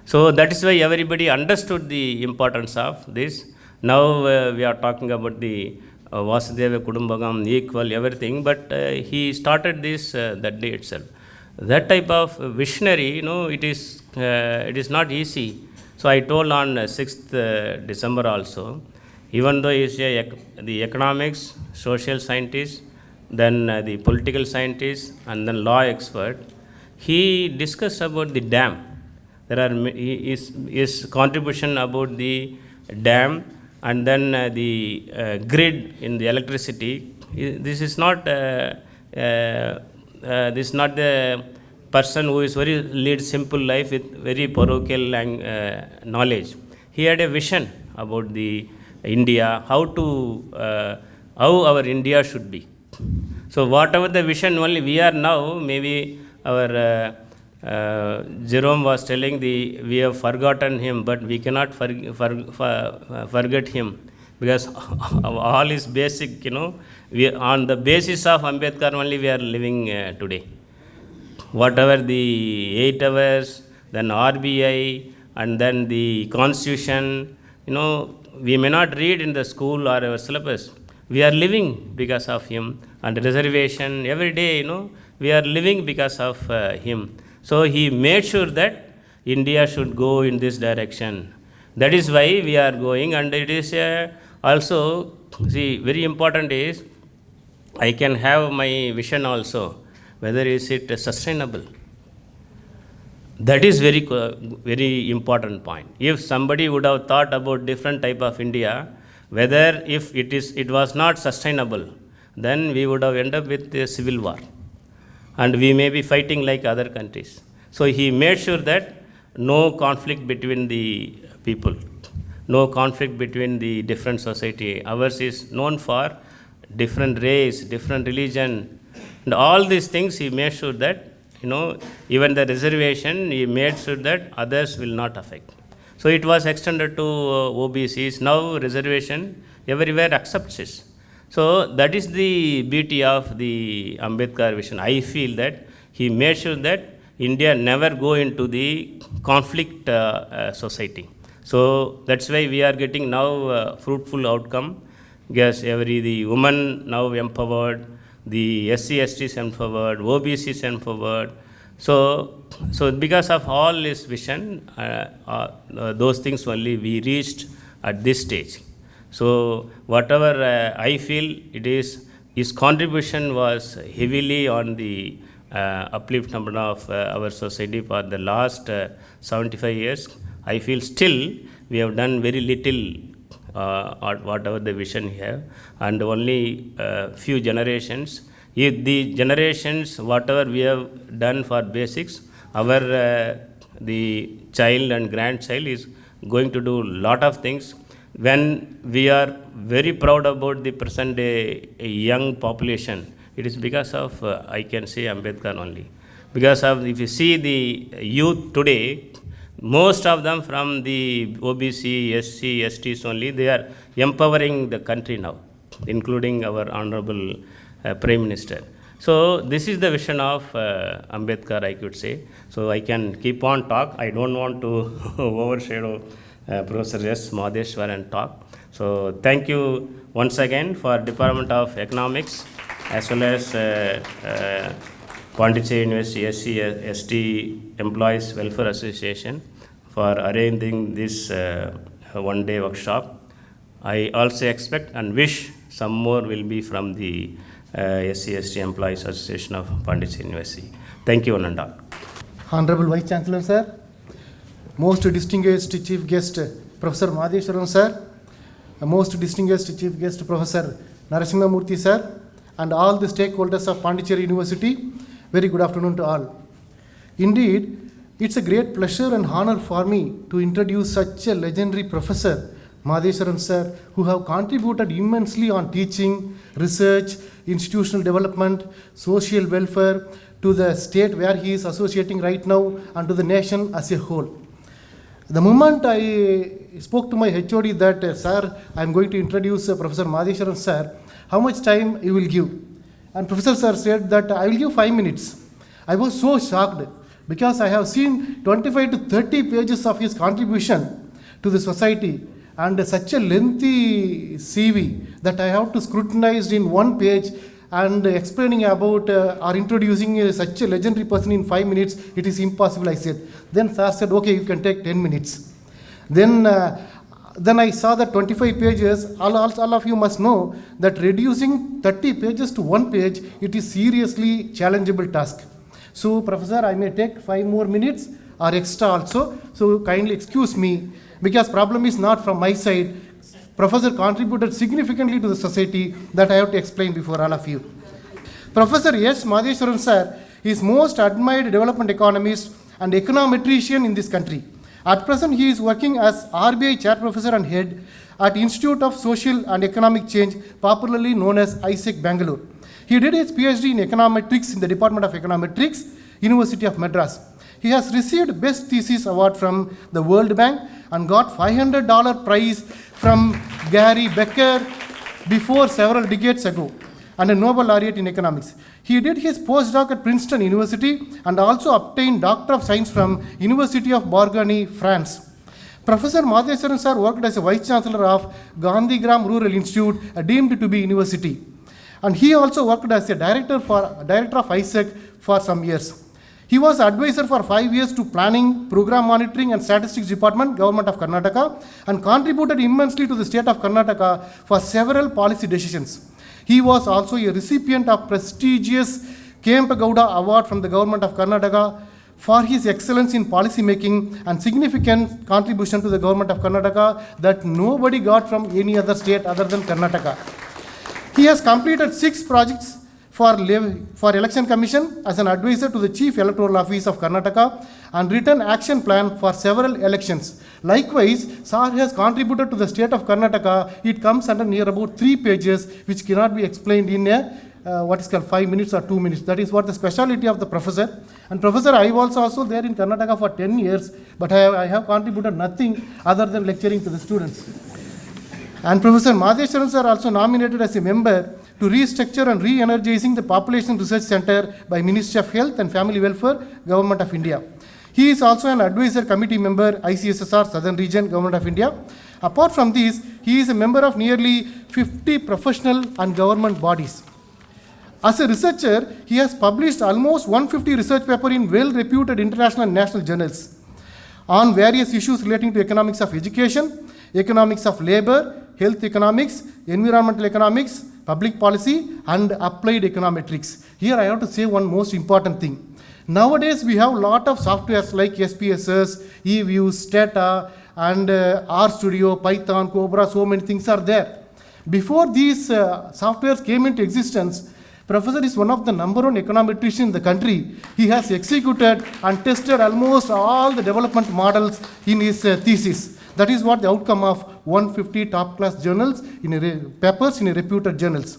So that is why everybody understood the importance of this. Now we are talking about the Vasudeva Kudumbakam, equal, everything, but he started this that day itself. That type of visionary, it is not easy. So I told on 6th December also, even though he is the economics, social scientist, then the political scientist, and then law expert, he discussed about the dam. There are his contribution about the dam, and then the grid in the electricity. This is not the person who is lead simple life with very parochial knowledge. He had a vision about the India, how our India should be. So whatever the vision only we are now, maybe our Jerome was telling we have forgotten him, but we cannot forget him, because all is basic, on the basis of Ambedkar only we are living today. Whatever the 8 hours, then RBI, and then the Constitution, we may not read in the school or our syllabus. We are living because of him, and reservation, every day, we are living because of him. So he made sure that India should go in this direction. That is why we are going, and it is also, very important is, I can have my vision also, whether is it sustainable. That is very important point. If somebody would have thought about different type of India, whether if it was not sustainable, then we would have ended up with a civil war, and we may be fighting like other countries. So he made sure that no conflict between the people, no conflict between the different society. Ours is known for different race, different religion, and all these things he made sure that, even the reservation, he made sure that others will not affect. So it was extended to OBCs. Now reservation everywhere accepts it. So that is the beauty of the Ambedkar vision. I feel that he made sure that India never go into the conflict society. So that's why we are getting now fruitful outcome. Yes, the woman now empowered, the SC/STs empowered, OBCs empowered. So because of all this vision, those things only we reached at this stage. So whatever I feel it is, his contribution was heavily on the upliftment of our society for the last 75 years. I feel still we have done very little whatever the vision we have, and only few generations. If the generations, whatever we have done for basics, our the child and grandchild is going to do lot of things. When we are very proud about the present day young population, it is because of, I can say, Ambedkar only. Because of, if you see the youth today, most of them from the OBC, SC, STs only, they are empowering the country now, including our Honorable Prime Minister. So this is the vision of Ambedkar, I could say. So I can keep on talk. I don't want to overshadow Professor S. Madheshwar and talk. So thank you once again for Department of Economics as well as Pondicherry University SC ST Employees Welfare Association for arranging this one-day workshop. I also expect and wish some more will be from the SC ST Employees Association of Pondicherry University. Thank you, Ananda. Honorable Vice Chancellor, sir, most distinguished Chief Guest, Professor Madheshwaran, sir, most distinguished Chief Guest, Professor Narasimhamurthy, sir, and all the stakeholders of Pondicherry University, very good afternoon to all. Indeed, it's a great pleasure and honor for me to introduce such a legendary professor, Madheshwaran sir, who have contributed immensely on teaching, research, institutional development, social welfare to the state where he is associating right now and to the nation as a whole. The moment I spoke to my HOD that, sir, I am going to introduce Professor Madheshwaran sir, how much time you will give? And Professor sir said that I will give 5 minutes. I was so shocked because I have seen 25 to 30 pages of his contribution to the society and such a lengthy CV that I have to scrutinize in one page and explaining about or introducing such a legendary person in 5 minutes, it is impossible, I said. Then sir said, okay, you can take 10 minutes. Then I saw that 25 pages, all of you must know that reducing 30 pages to one page, it is seriously challengeable task. So Professor, I may take 5 more minutes or extra also, so kindly excuse me, because problem is not from my side. Professor contributed significantly to the society that I have to explain before all of you. Professor S. Madheshwaran sir is most admired development economist and econometrician in this country. At present, he is working as RBI Chair Professor and Head at Institute of Social and Economic Change, popularly known as ISEC Bangalore. He did his PhD in econometrics in the Department of Econometrics, University of Madras. He has received Best Thesis Award from the World Bank and got $500 prize from Gary Becker before several decades ago, and a Nobel laureate in economics. He did his postdoc at Princeton University and also obtained Doctor of Science from University of Bourgogne, France. Professor Madheshwaran sir worked as a Vice Chancellor of Gandhigram Rural Institute, deemed to be university. And he also worked as a Director of ISEC for some years. He was advisor for 5 years to Planning, Program Monitoring and Statistics Department, Government of Karnataka, and contributed immensely to the state of Karnataka for several policy decisions. He was also a recipient of prestigious Kempegowda Award from the Government of Karnataka for his excellence in policy making and significant contribution to the Government of Karnataka that nobody got from any other state other than Karnataka. He has completed 6 projects for Election Commission as an advisor to the Chief Electoral Office of Karnataka and written action plan for several elections. Likewise, Sir has contributed to the state of Karnataka. It comes under near about 3 pages, which cannot be explained in a what is called 5 minutes or 2 minutes. That is what the speciality of the professor. And Professor, I was also there in Karnataka for 10 years, but I have contributed nothing other than lecturing to the students. And Professor Madheshwaran sir also nominated as a member to restructure and re-energizing the Population Research Center by Ministry of Health and Family Welfare, Government of India. He is also an advisor committee member, ICSSR, Southern Region, Government of India. Apart from this, he is a member of nearly 50 professional and government bodies. As a researcher, he has published almost 150 research papers in well-reputed international and national journals on various issues relating to economics of education, economics of labor, health economics, environmental economics, public policy, and applied econometrics. Here I have to say one most important thing. Nowadays, we have a lot of softwares like SPSS, eViews, Stata, and RStudio, Python, Cobra, so many things are there. Before these softwares came into existence, Professor is one of the number one econometricians in the country. He has executed and tested almost all the development models in his thesis. That is what the outcome of 150 top-class journals, papers in reputed journals.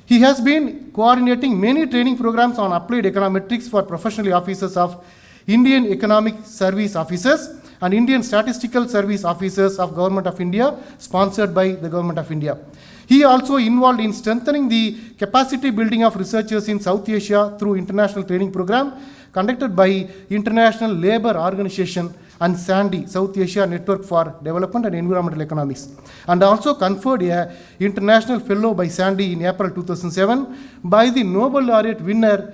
He has been coordinating many training programs on applied econometrics for professional officers of Indian Economic Service Officers and Indian Statistical Service Officers of Government of India, sponsored by the Government of India. He also involved in strengthening the capacity building of researchers in South Asia through international training program conducted by International Labour Organization and SANDI, South Asia Network for Development and Environmental Economics, and also conferred a international fellow by SANDI in April 2007 by the Nobel laureate winner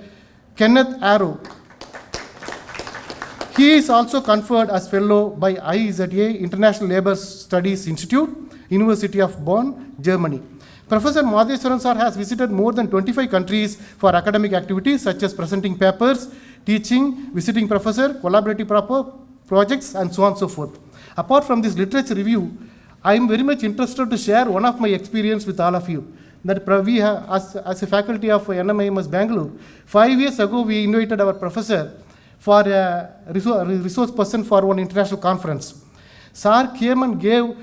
Kenneth Arrow. He is also conferred as fellow by IZA, International Labour Studies Institute, University of Bonn, Germany. Professor Madheshwaran sir has visited more than 25 countries for academic activities such as presenting papers, teaching, visiting professor, collaborative projects, and so on and so forth. Apart from this literature review, I am very much interested to share one of my experience with all of you. That we have, as a faculty of NMIMS Bangalore, 5 years ago we invited our professor for a resource person for one international conference. Sir came and gave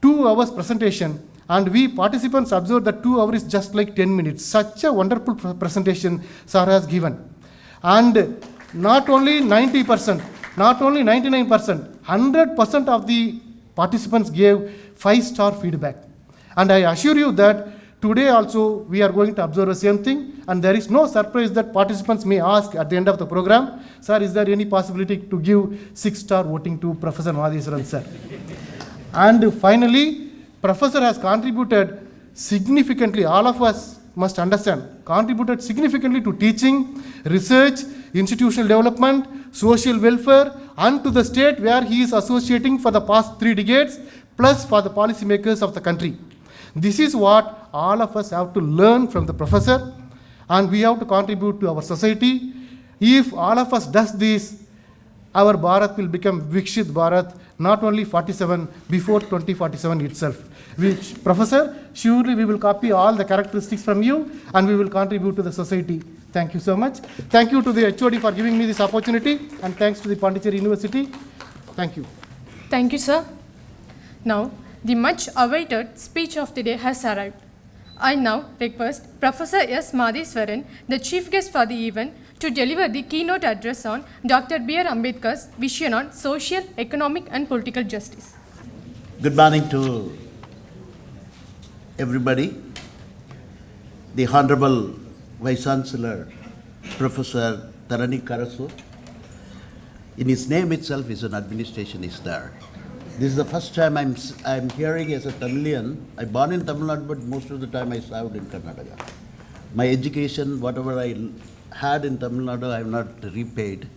2 hours presentation, and we participants observed that 2 hours is just like 10 minutes. Such a wonderful presentation Sir has given. And not only 90%, not only 99%, 100% of the participants gave 5-star feedback. And I assure you that today also we are going to observe the same thing, and there is no surprise that participants may ask at the end of the program, sir, is there any possibility to give 6-star voting to Professor Madheshwaran sir? And finally, Professor has contributed significantly, all of us must understand, contributed significantly to teaching, research, institutional development, social welfare, and to the state where he is associating for the past 3 decades, plus for the policymakers of the country. This is what all of us have to learn from the professor, and we have to contribute to our society. If all of us does this, our Bharat will become Vikshit Bharat, not only 47, before 2047 itself. Which, Professor, surely we will copy all the characteristics from you, and we will contribute to the society. Thank you so much. Thank you to the HOD for giving me this opportunity, and thanks to the Pondicherry University. Thank you. Thank you, sir. Now, the much awaited speech of the day has arrived. I now request Professor S. Madheshwaran, the chief guest for the event, to deliver the keynote address on Dr. B.R. Ambedkar's vision on social, economic, and political justice. Good morning to everybody. The Honorable Vice Chancellor, Professor Tarani Karasu, in his name itself is an administration is there. This is the first time I'm hearing as a Tamilian. I born in Tamil Nadu, but most of the time I served in Karnataka. My education, whatever I had in Tamil Nadu, I have not repaid.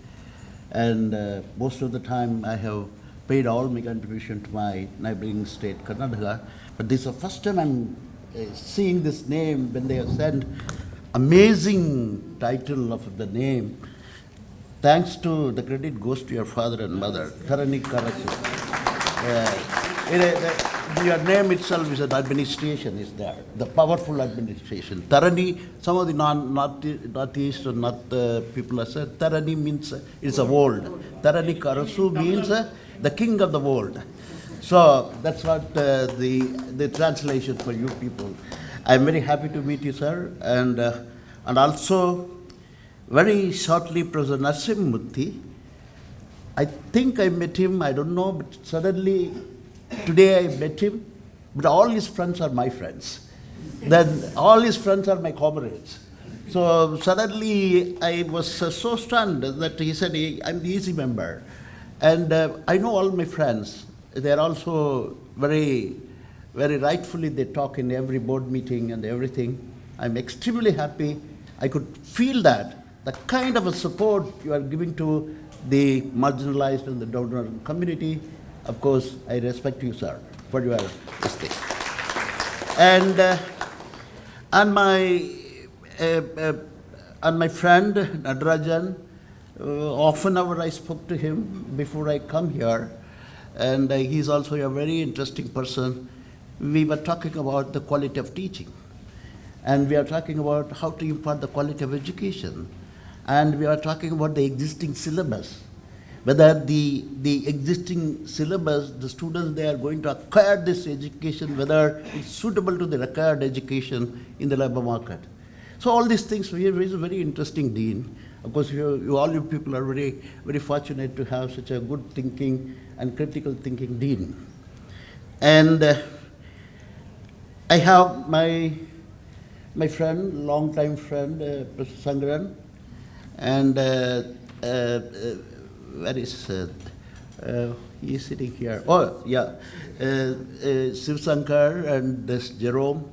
And most of the time I have paid all my contribution to my neighboring state, Karnataka. But this is the first time I'm seeing this name when they have sent amazing title of the name. Thanks to, the credit goes to your father and mother, Tarani Karasu. Your name itself is an administration is there, the powerful administration. Tarani, some of the northeast or north people have said, Tarani means it's a world. Tarani Karasu means the king of the world. So that's what the translation for you people. I'm very happy to meet you, sir, and also very shortly, Professor Narasimhamurthy. I think I met him, I don't know, but suddenly today I met him. but all his friends are my friends. Then all his friends are my comrades. So suddenly I was so stunned that he said, I'm the EC member. And I know all my friends. They're also very rightfully they talk in every board meeting and everything. I'm extremely happy. I could feel that, the kind of a support you are giving to the marginalized and the donor community. Of course, I respect you, sir, for your this thing. And my friend Nadarajan, often I spoke to him before I come here, and he's also a very interesting person. We were talking about the quality of teaching, and we are talking about how to impart the quality of education, and we are talking about the existing syllabus, whether the existing syllabus, the students, they are going to acquire this education, whether it's suitable to the required education in the labor market. So all these things, we have a very interesting dean. Of course, all you people are very, very fortunate to have such a good thinking and critical thinking dean. And I have my friend, long-time friend, Professor Sangaran, and where is he is sitting here? Oh, yeah, Shiv Sankar and this Jerome.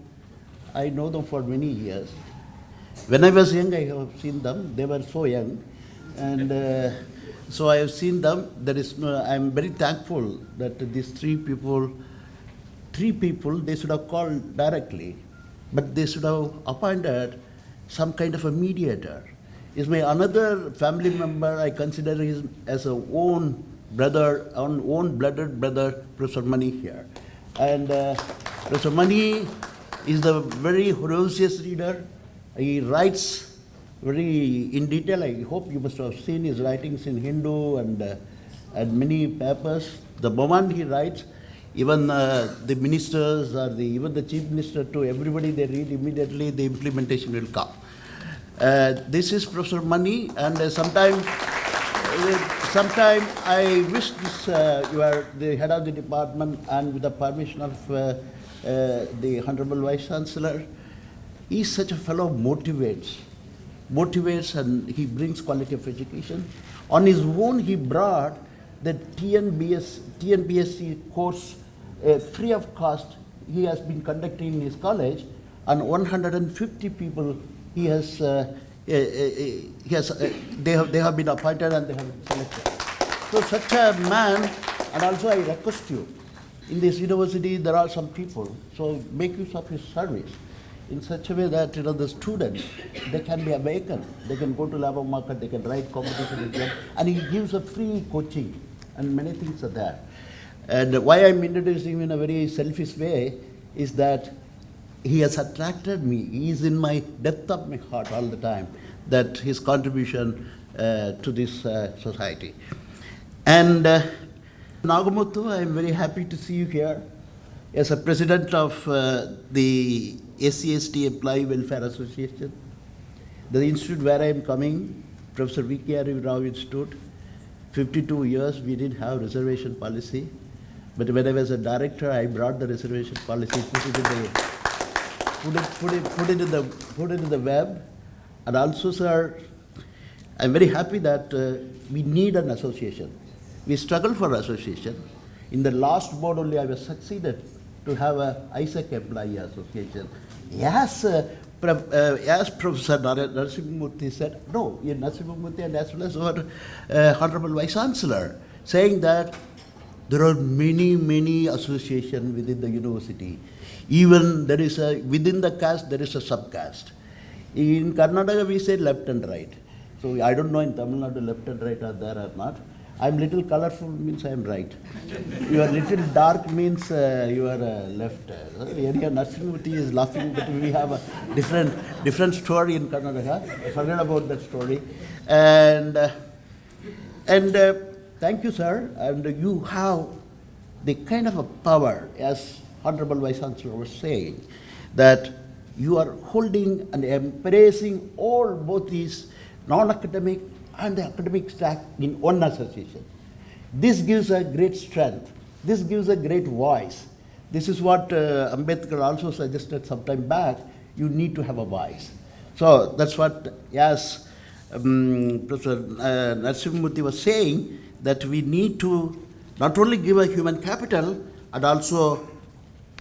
I know them for many years. When I was young, I have seen them. They were so young, and so I have seen them. I'm very thankful that these three people, they should have called directly, but they should have appointed some kind of a mediator. Is my another family member, I consider him as a own brother, own blooded brother, Professor Mani here. And Professor Mani is the very ferocious reader. He writes very in detail. I hope you must have seen his writings in Hindu and many papers. The moment he writes, even the ministers or even the chief minister to everybody, they read immediately, the implementation will come. This is Professor Mani, and sometime I wish this, you are the head of the department, and with the permission of the Honorable Vice Chancellor, he is such a fellow motivates, and he brings quality of education. On his own, he brought the TNBSC course free of cost. He has been conducting in his college, and 150 people they have been appointed and they have been selected. So such a man, and also I request you, in this university there are some people, so make use of his service in such a way that the students, they can be awakened, they can go to labor market, they can write competition exam, and he gives a free coaching, and many things are there. And why I'm introducing him in a very selfish way is that he has attracted me. He is in my depth of my heart all the time, that his contribution to this society. And Nagamuthu, I am very happy to see you here as a president of the SCST Employee Welfare Association. The institute where I am coming, Professor V.K.R. Rao Institute, 52 years we didn't have reservation policy. But when I was a director, I brought the reservation policy, put it in the web. And also, sir, I'm very happy that we need an association. We struggle for association. In the last board only, I was succeeded to have a ISEC employee association. Yes, as Professor Narasimhamurthy said, no, Narasimhamurthy and as well as our Honorable Vice Chancellor, saying that there are many associations within the university. Even there is within the caste, there is a subcaste. In Karnataka, we say left and right. So I don't know in Tamil Nadu left and right are there or not. I'm little colorful means I am right. You are little dark means you are left. Area Narasimhamurthy is laughing, but we have a different story in Karnataka. Forget about that story. And thank you, sir. And you have the kind of a power, as Honorable Vice Chancellor was saying, that you are holding and embracing all both these non-academic and the academic stack in one association. This gives a great strength. This gives a great voice. This is what Ambedkar also suggested some time back. You need to have a voice. So that's what, yes, Professor Narasimhamurthy was saying, that we need to not only give a human capital and also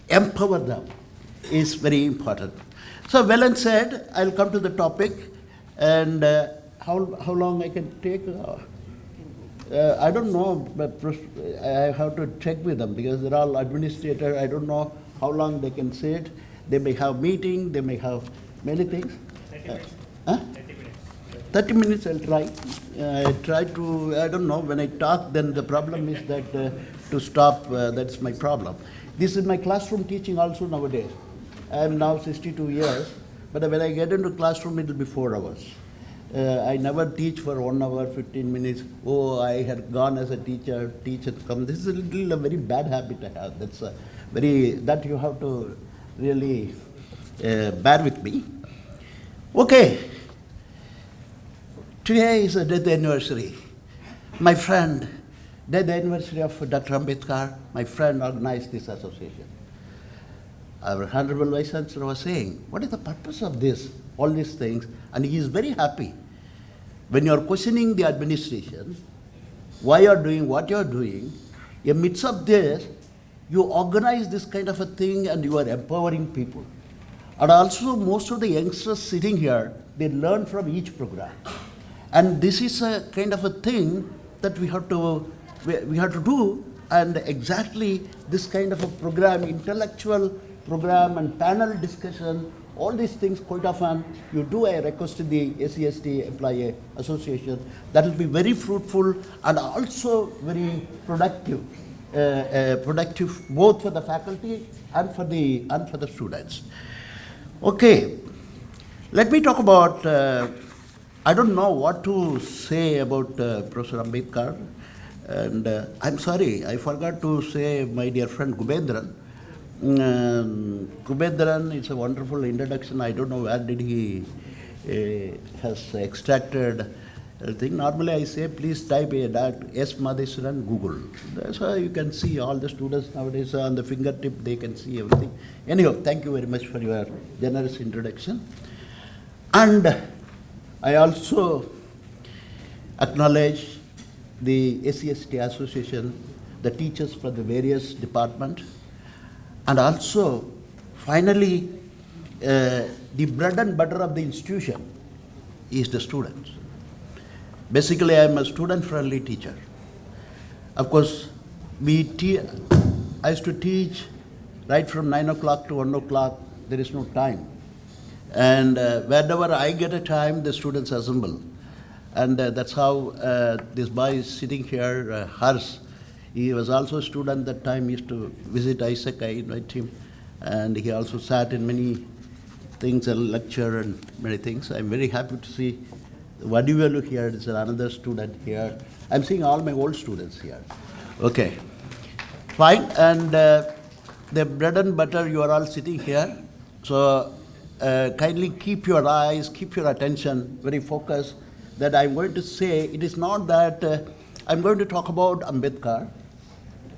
empower them is very important. So well and said, I'll come to the topic, and how long I can take? I don't know, but I have to check with them because they're all administrators. I don't know how long they can sit. They may have meeting, they may have many things. 30 minutes I'll try. I try to, I don't know, when I talk, then the problem is that to stop, that's my problem. This is my classroom teaching also nowadays. I am now 62 years, but when I get into classroom, it will be 4 hours. I never teach for 1 hour, 15 minutes. Oh, I had gone as a teacher, teach and come. This is a very bad habit I have. That's that you have to really bear with me. Okay. Today is a death anniversary. My friend, death anniversary of Dr. Ambedkar, my friend organized this association. Our Honorable Vice Chancellor was saying, what is the purpose of this, all these things? And he is very happy. When you are questioning the administration, why you are doing what you are doing, amidst of this, you organize this kind of a thing and you are empowering people. And also most of the youngsters sitting here, they learn from each program. And this is a kind of a thing that we have to do, and exactly this kind of a program, intellectual program and panel discussion, all these things quite often you do. I requested the SCST Employee Association. That will be very fruitful and also very productive, productive both for the faculty and for the students. Okay, let me talk about. I don't know what to say about Professor Ambedkar, and I'm sorry, I forgot to say my dear friend Gubendran. Gubendran, it's a wonderful introduction. I don't know where did he has extracted thing. Normally I say, please type S. Madheswaran Google. That's how you can see all the students nowadays on the fingertip, they can see everything. Anyhow, thank you very much for your generous introduction. And I also acknowledge the SCST Association, the teachers from the various departments, and also, finally, the bread and butter of the institution is the students. Basically, I am a student-friendly teacher. Of course, I used to teach right from 9 o'clock to 1 o'clock. There is no time. And wherever I get a time, the students assemble. And that's how this boy is sitting here, Hars. He was also a student that time, used to visit Isaac, I invite him. And he also sat in many things, a lecture and many things. I'm very happy to see Vadivalu here, there's another student here. I'm seeing all my old students here. Okay, fine. And the bread and butter, you are all sitting here. So kindly keep your eyes, keep your attention very focused. That I'm going to say, it is not that I'm going to talk about Ambedkar.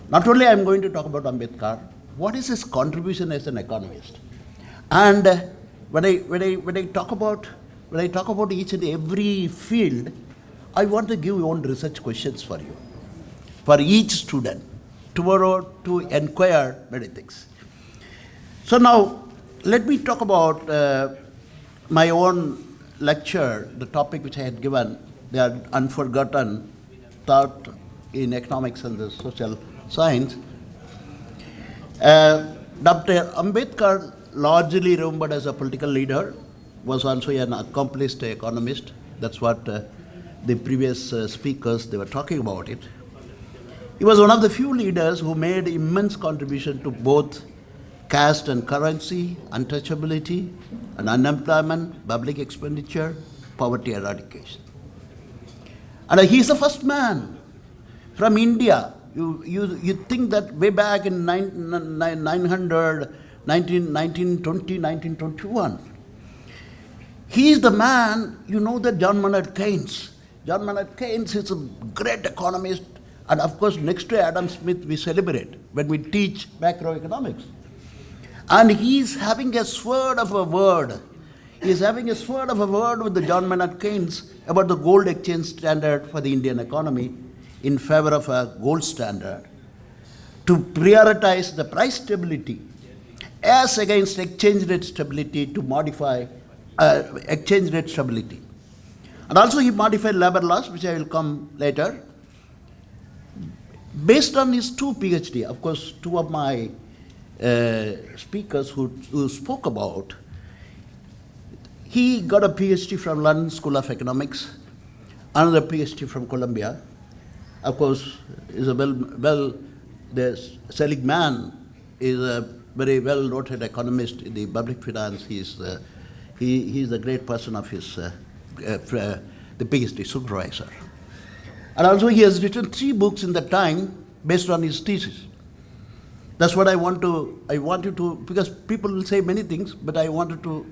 Not only I'm going to talk about Ambedkar, what is his contribution as an economist? And when I talk about each and every field, I want to give your own research questions for you, for each student, tomorrow to inquire many things. So now, let me talk about my own lecture, the topic which I had given, the unforgotten thought in economics and the social science. Dr. Ambedkar, largely remembered as a political leader, was also an accomplished economist. That's what the previous speakers, they were talking about it. He was one of the few leaders who made immense contribution to both caste and currency, untouchability, and unemployment, public expenditure, poverty eradication. And he's the first man from India. You think that way back in 1920, 1921, he is the man, you know that John Maynard Keynes. John Maynard Keynes is a great economist, and of course next to Adam Smith we celebrate. when we teach macroeconomics. And he's having a sword of a word. He's having a sword of a word with the John Maynard Keynes about the gold exchange standard for the Indian economy in favor of a gold standard to prioritize the price stability as against exchange rate stability to modify exchange rate stability. And also he modified labor laws, which I will come later. Based on his two PhD, of course, two of my speakers who spoke about, he got a PhD from London School of Economics, another PhD from Columbia. Of course, is a the Seligman is a very well-noted economist in the public finance. He is the great person of his the PhD supervisor. And also he has written 3 books in the time based on his thesis. That's what I want you to, because people will say many things, but I wanted to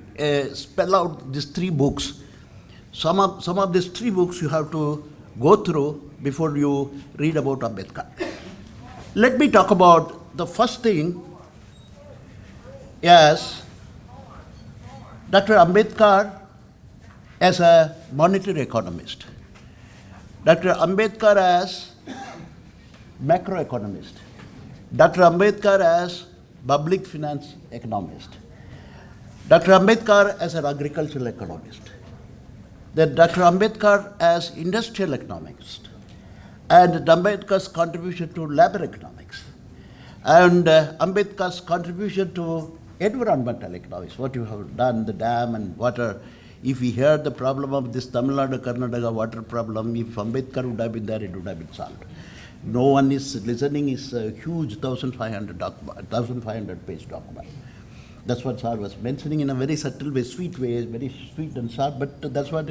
spell out these 3 books. Some of these 3 books you have to go through before you read about Ambedkar. Let me talk about the first thing. Yes, Dr. Ambedkar as a monetary economist, Dr. Ambedkar as macroeconomist, Dr. Ambedkar as public finance economist, Dr. Ambedkar as an agricultural economist, then Dr. Ambedkar as industrial economist, and Ambedkar's contribution to labor economics, and Ambedkar's contribution to environmental economics, what you have done, the dam and water. If we heard the problem of this Tamil Nadu, Karnataka water problem, if Ambedkar would have been there, it would have been solved. No one is listening. It's a huge 1,500 page document. That's what Sir was mentioning in a very subtle way, sweet way, very sweet and sharp, but that's what,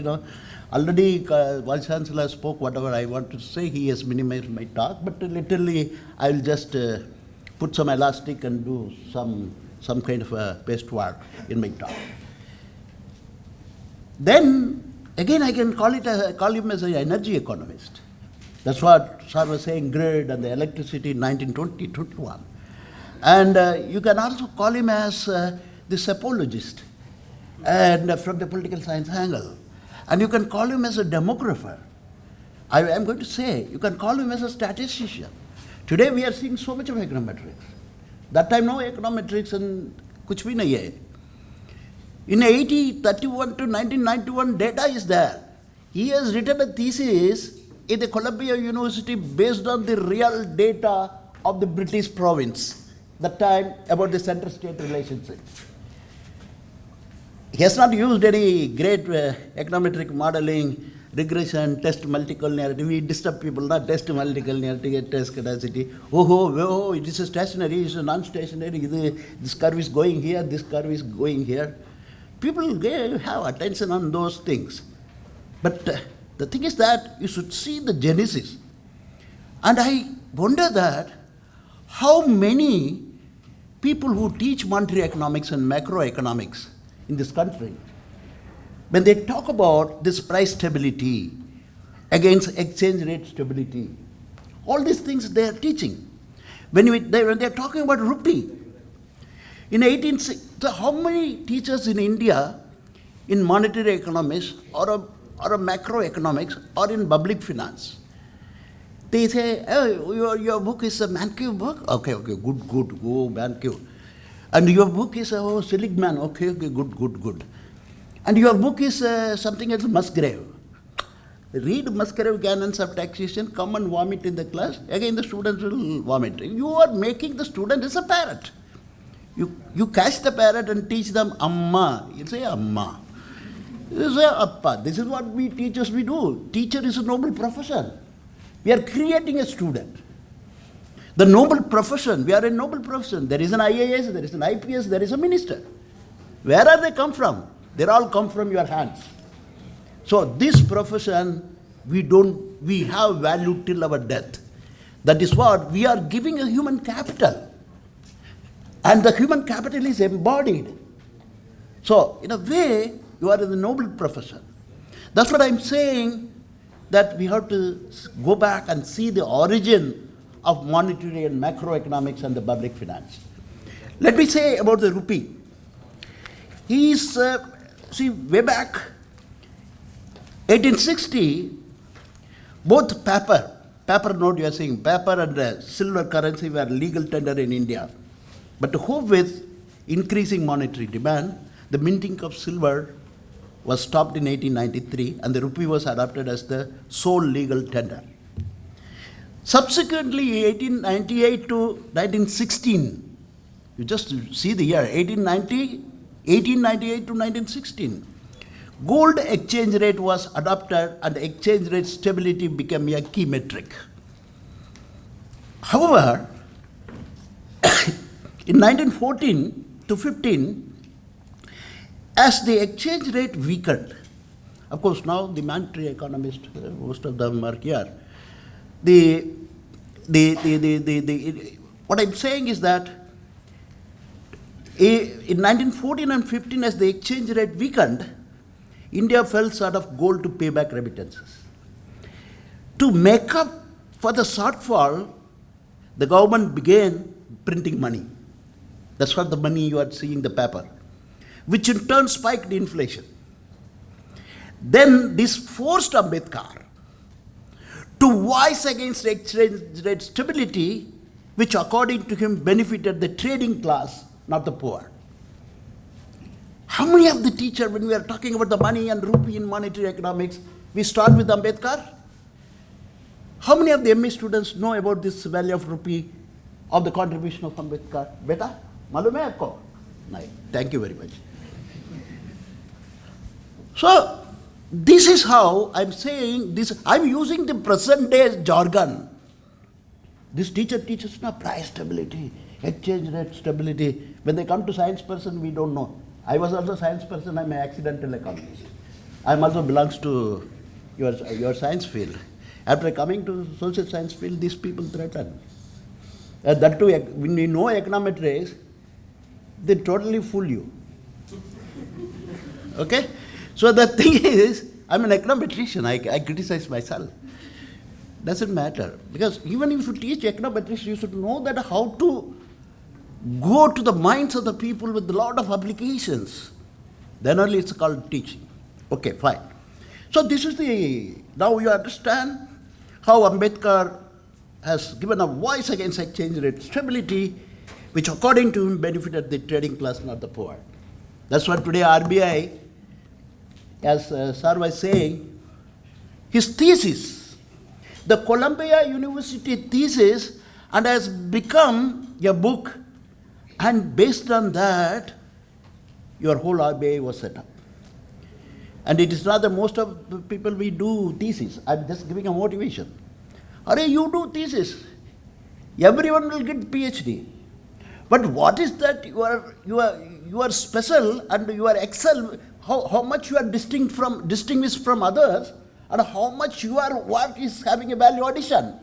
already Vice Chancellor spoke whatever I want to say. He has minimized my talk, but literally I will just put some elastic and do some kind of a paste work in my talk. Then, again, I can call him as an energy economist. That's what Sir was saying, grid and the electricity in 1920-21. And you can also call him as this apologist, and from the political science angle. And you can call him as a demographer. I am going to say, you can call him as a statistician. Today we are seeing so much of econometrics. That time no econometrics and kuch bhi nahi hai. In 1831 to 1991, data is there. He has written a thesis in the Columbia University based on the real data of the British province, that time about the center-state relationship. He has not used any great econometric modeling, regression, test multicollinearity. We disturb people, not test multicollinearity, test capacity. Oh, it is a stationary, it is a non-stationary. This curve is going here, this curve is going here. People have attention on those things. But the thing is that you should see the genesis. And I wonder that how many people who teach monetary economics and macroeconomics in this country, when they talk about this price stability against exchange rate stability, all these things they are teaching. When they are talking about rupee, in 1860, how many teachers in India in monetary economics or a macroeconomics or in public finance, they say, oh, your book is a Mankiw book? Okay, good, go Mankiw. And your book is Seligman, okay, good. And your book is something else, Musgrave. Read Musgrave canons of taxation, come and vomit in the class. Again, the students will vomit. You are making the student as a parrot. You catch the parrot and teach them Amma. You say Amma. You say Appa. This is what we teachers we do. Teacher is a noble profession. We are creating a student. The noble profession, we are a noble profession. There is an IAS, there is an IPS, there is a minister. Where are they come from? They all come from your hands. So this profession, we have value till our death. That is what we are giving a human capital. And the human capital is embodied. So in a way, you are in the noble profession. That's what I'm saying, that we have to go back and see the origin of monetary and macroeconomics and the public finance. Let me say about the rupee. He is, see, way back 1860, both paper note you are saying, paper and silver currency were legal tender in India. But to cope with increasing monetary demand, the minting of silver was stopped in 1893 and the rupee was adopted as the sole legal tender. Subsequently, 1898 to 1916, you just see the year, 1898 to 1916, gold exchange rate was adopted and exchange rate stability became a key metric. However, in 1914 to 15, as the exchange rate weakened, of course now the monetary economists, most of them are here, what I'm saying is that in 1914 and 15, as the exchange rate weakened, India fell short of gold to pay back remittances. To make up for the shortfall, the government began printing money. That's what the money you are seeing, the paper, which in turn spiked inflation. Then this forced Ambedkar to voice against exchange rate stability, which according to him benefited the trading class, not the poor. How many of the teachers, when we are talking about the money and rupee in monetary economics, we start with Ambedkar? How many of the MA students know about this value of rupee, of the contribution of Ambedkar? Beta, मालूम है आपको? नहीं. Thank you very much. So, this is how I'm saying this. I'm using the present day jargon. This teacher teaches now price stability, exchange rate stability. When they come to science person, we don't know. I was also a science person. I'm an accidental economist. I also belongs to your science field. After coming to social science field, these people threaten. That too, when you know econometrics, they totally fool you. Okay? So the thing is, I'm an econometrician. I criticize myself. Doesn't matter. Because even if you teach econometrics, you should know that how to go to the minds of the people with a lot of applications. Then only it's called teaching. Okay, fine. So this is now you understand how Ambedkar has given a voice against exchange rate stability, which according to him benefited the trading class, not the poor. That's what today RBI, as Sir was saying, his thesis, the Columbia University thesis, and has become a book, and based on that, your whole RBI was set up. And it is not that most of the people we do thesis. I'm just giving a motivation. Arey, you do thesis. Everyone will get PhD. But what is that you are special and you are excel, how much you are distinguished from others, and how much your work is having a value addition,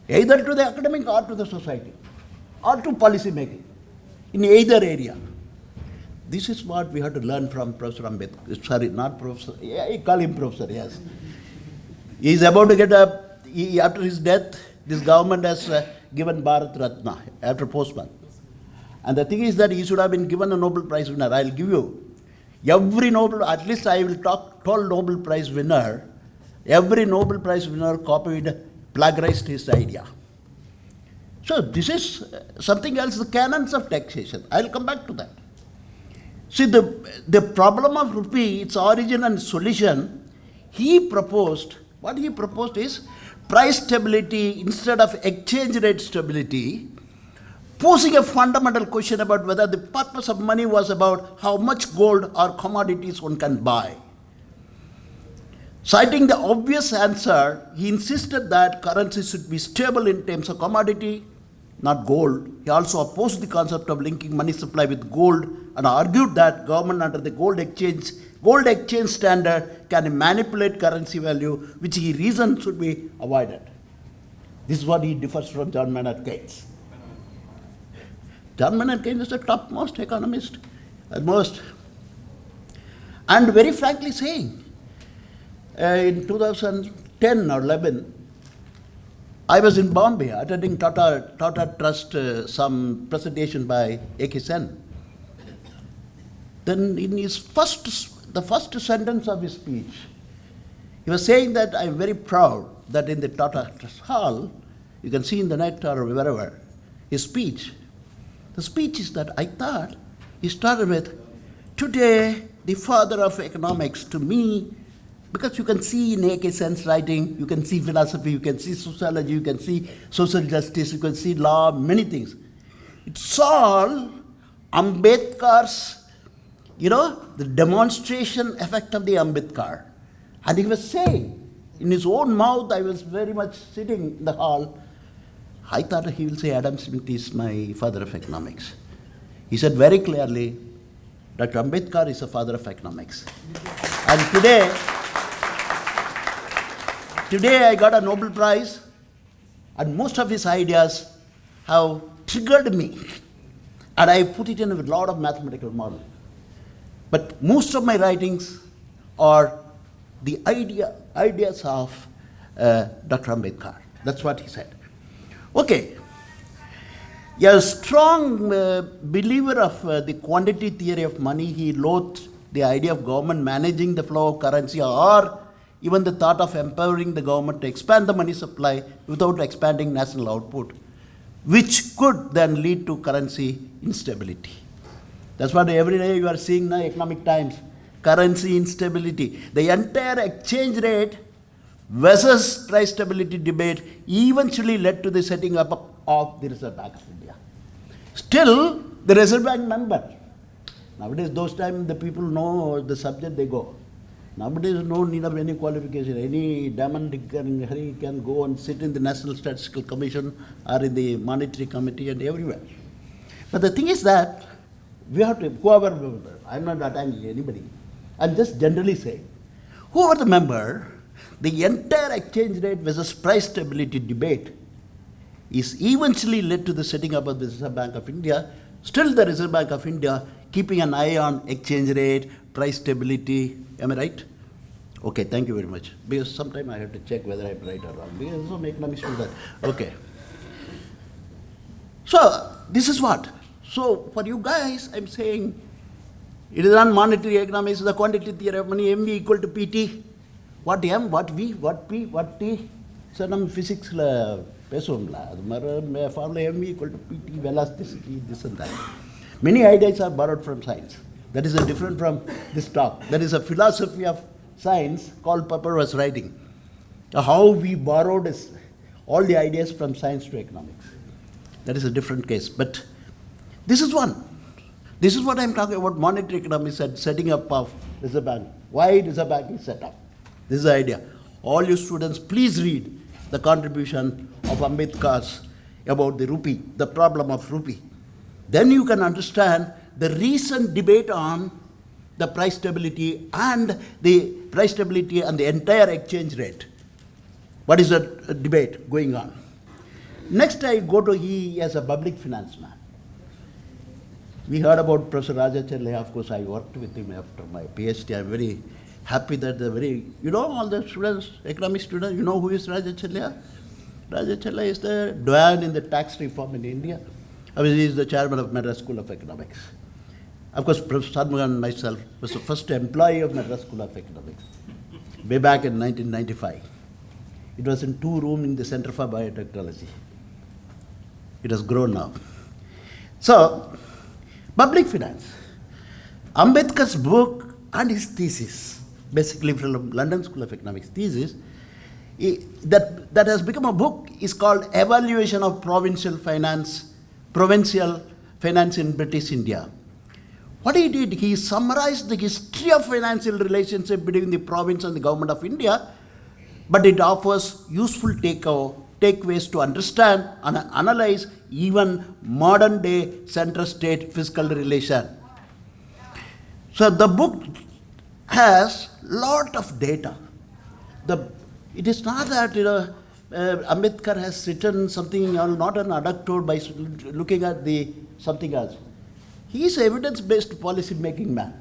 either to the academic or to the society, or to policy making, in either area. This is what we have to learn from Professor Ambedkar. Sorry, not Professor. Yeah, I call him Professor, yes. He is about to get after his death, this government has given Bharat Ratna after postman. And the thing is that he should have been given a Nobel Prize winner. I'll give you. Every Nobel, at least I will told Nobel Prize winner, every Nobel Prize winner copied, plagiarized his idea. So this is something else, the canons of taxation. I'll come back to that. See, the problem of rupee, its origin and solution, what he proposed is price stability instead of exchange rate stability, posing a fundamental question about whether the purpose of money was about how much gold or commodities one can buy. Citing the obvious answer, he insisted that currency should be stable in terms of commodity, not gold. He also opposed the concept of linking money supply with gold and argued that government under the gold exchange standard can manipulate currency value, which he reasoned should be avoided. This is what he differs from John Maynard Keynes. John Maynard Keynes is the topmost economist, most. And very frankly saying, in 2010 or 11, I was in Bombay attending Tata Trust some presentation by A.K. Sen. Then in the first sentence of his speech, he was saying that I'm very proud that in the Tata Trust Hall, you can see in the net or wherever, his speech. The speech is that I thought he started with, today the father of economics to me, because you can see in A.K. Sen's writing, you can see philosophy, you can see sociology, you can see social justice, you can see law, many things. It's all Ambedkar's, the demonstration effect of the Ambedkar. And he was saying, in his own mouth, I was very much sitting in the hall, I thought he will say Adam Smith is my father of economics. He said very clearly, Dr. Ambedkar is the father of economics. And today I got a Nobel Prize, and most of his ideas have triggered me. And I put it in a lot of mathematical model. But most of my writings are the ideas of Dr. Ambedkar. That's what he said. Okay. A strong believer of the quantity theory of money, he loathed the idea of government managing the flow of currency or even the thought of empowering the government to expand the money supply without expanding national output, which could then lead to currency instability. That's what every day you are seeing now, Economic Times, currency instability. The entire exchange rate versus price stability debate eventually led to the setting up of the Reserve Bank of India. Still, the Reserve Bank member. Nowadays, those times the people know the subject, they go. Nowadays, no need of any qualification. Any diamond Harry can go and sit in the National Statistical Commission or in the Monetary Committee and everywhere. But the thing is that we have to, whoever, I'm not attacking anybody, I'm just generally saying, whoever the member, the entire exchange rate versus price stability debate is eventually led to the setting up of the Reserve Bank of India. Still the Reserve Bank of India keeping an eye on exchange rate, price stability. Am I right? Okay, thank you very much. Because sometime I have to check whether I'm right or wrong. Because some economics do that. Okay. So, this is what? So, for you guys, I'm saying, it is not monetary economics, the quantity theory of money, MV equal to PT. What M, what V, what P, what T. So, we physics formula MV equal to PT, velocity, this and that. Many ideas are borrowed from science. That is a different from this talk. That is a philosophy of science called Popper was writing. How we borrowed all the ideas from science to economics. That is a different case. But this is one. This is what I'm talking about, monetary economics and setting up of Reserve Bank. Why Reserve Bank is set up. This is the idea. All you students, please read the contribution of Ambedkar's about the rupee, the problem of rupee. Then you can understand the recent debate on the price stability and the entire exchange rate. What is the debate going on? Next, I go to he as a public finance man. We heard about Professor Rajacharya. Of course, I worked with him after my PhD. I'm very happy that all the students, economic students, you know who is Rajacharya? Rajacharya is the doyen in the tax reform in India. He is the chairman of Madras School of Economics. Of course, Professor Sadmugan and myself was the first employee of Madras School of Economics, way back in 1995. It was in 2 rooms in the Center for Biotechnology. It has grown now. So, public finance. Ambedkar's book and his thesis, basically from London School of Economics thesis, that has become a book is called Evaluation of Provincial Finance in British India. What he did, he summarized the history of financial relationship between the province and the government of India, but it offers useful takeaways to understand and analyze even modern day center-state fiscal relation. So the book has lot of data. It is not that Ambedkar has written something, not an adductor by looking at something else. He is evidence-based policy-making man.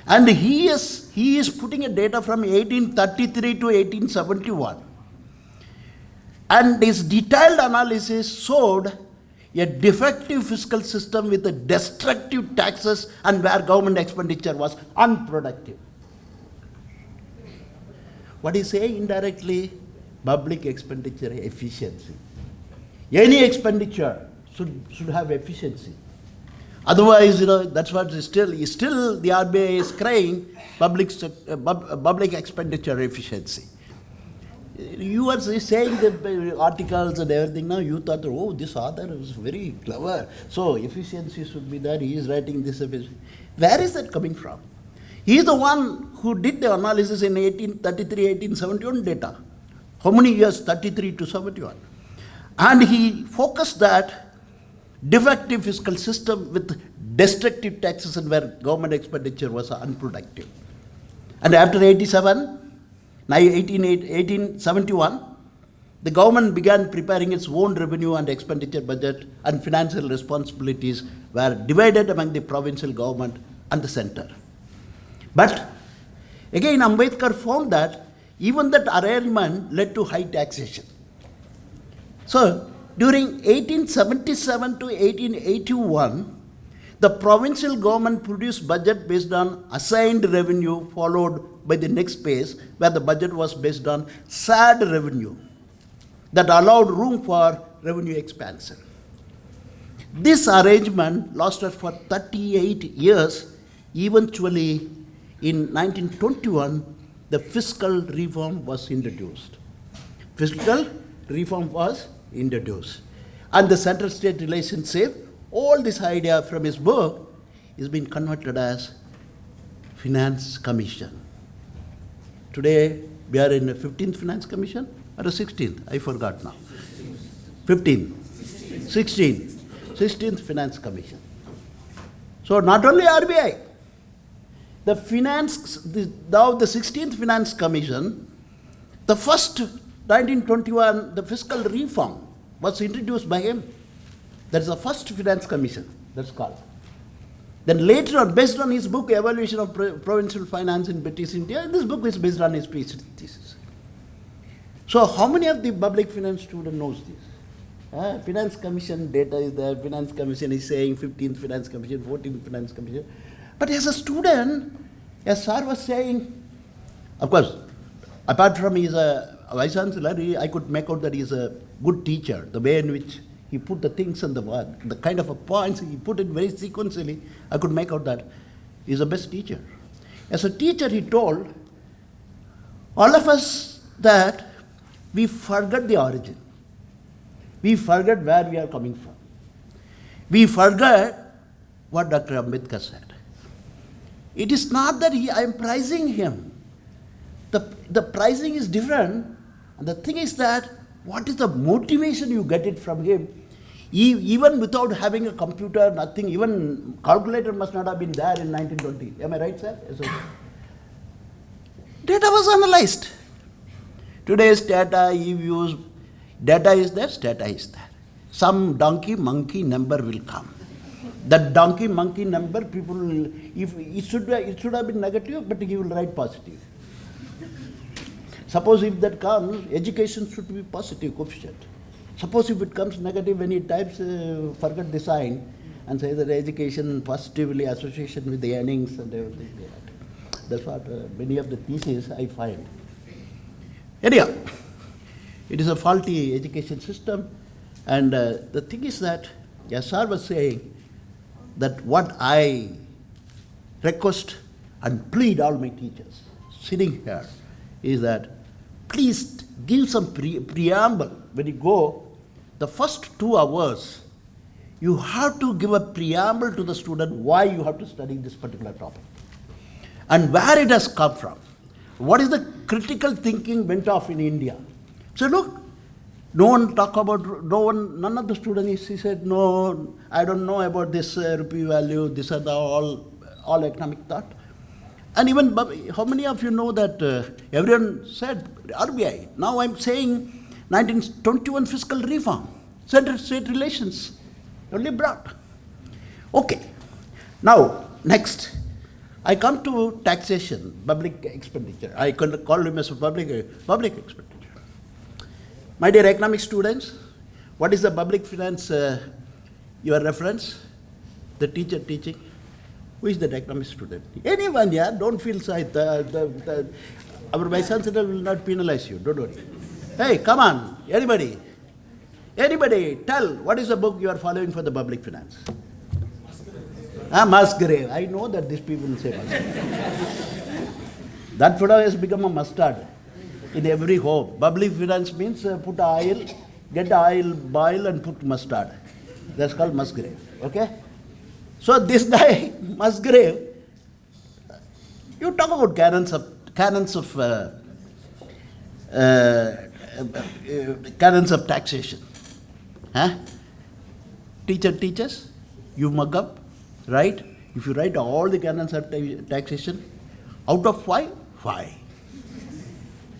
And he is putting a data from 1833 to 1871. And his detailed analysis showed a defective fiscal system with a destructive taxes and where government expenditure was unproductive. What is saying indirectly? Public expenditure efficiency. Any expenditure should have efficiency. Otherwise, that's what is still the RBI is crying public expenditure efficiency. You were saying the articles and everything, now you thought, oh, this author is very clever. So efficiency should be there, he is writing this efficiency. Where is that coming from? He is the one who did the analysis in 1833, 1871 data. How many years? 33 to 71. And he focused that defective fiscal system with destructive taxes and where government expenditure was unproductive. And after 1871, the government began preparing its own revenue and expenditure budget, and financial responsibilities were divided among the provincial government and the center. But again, Ambedkar found that even that arrangement led to high taxation. So during 1877 to 1881, the provincial government produced budget based on assigned revenue, followed by the next phase where the budget was based on shared revenue that allowed room for revenue expansion. This arrangement lasted for 38 years. Eventually, in 1921, the fiscal reform was introduced. Fiscal reform was introduced. And the center-state relationship, all this idea from his book is being converted as Finance Commission. Today, we are in the 15th Finance Commission or the 16th? I forgot now. 15th, 16th Finance Commission. So not only RBI, now the 16th Finance Commission, the first 1921, the fiscal reform was introduced by him. That's the first Finance Commission, that's called. Then later on, based on his book, Evaluation of Provincial Finance in British India, this book is based on his PhD thesis. So how many of the public finance students knows this? Finance Commission data is there, Finance Commission is saying 15th Finance Commission, 14th Finance Commission. But as a student, as sir was saying, of course, apart from his vice chancellor, I could make out that he is a good teacher, the way in which he put the things on the kind of a points, he put it very sequentially. I could make out that he is the best teacher. As a teacher, he told all of us that we forget the origin. We forget where we are coming from. We forget what Dr. Ambedkar said. It is not that I am prizing him. The pricing is different. And the thing is that what is the motivation you get it from him? Even without having a computer, nothing, even calculator must not have been there in 1920. Am I right, sir? Yes, sir. Data was analyzed. Today's data, you use, data is there, data is there. Some donkey, monkey number will come. That donkey, monkey number, people will, if it should have been negative, but he will write positive. Suppose if that comes, education should be positive coefficient. Suppose if it comes negative, when he types, forget the sign, and say that education positively association with the earnings and everything like that. That's what many of the theses I find. Anyhow, it is a faulty education system, and the thing is that, as sir was saying, that what I request and plead all my teachers sitting here is that please give some preamble. When you go, the first 2 hours, you have to give a preamble to the student why you have to study this particular topic and where it has come from. What is the critical thinking went off in India? So look, none of the students, he said, no, I don't know about this rupee value, these are all economic thought. And even, how many of you know that everyone said RBI? Now I'm saying 1921 fiscal reform, center-state relations, only brought. Okay, now next, I come to taxation, public expenditure. I call him as a public expenditure. My dear economic students, what is the public finance, your reference? The teacher teaching? Who is that economic student? Anyone, yeah, don't feel shy. Our vice chancellor will not penalize you, don't worry. Hey, come on, anybody. Anybody, tell, what is the book you are following for the public finance? Musgrave. I know that these people will say Musgrave. That fellow has become a mustard in every home. Public finance means put oil, get oil, boil and put mustard. That's called Musgrave, okay? So this guy, Musgrave, you talk about canons of taxation. Huh? Teacher teaches, you mug up, right? If you write all the canons of taxation, out of 5, 5.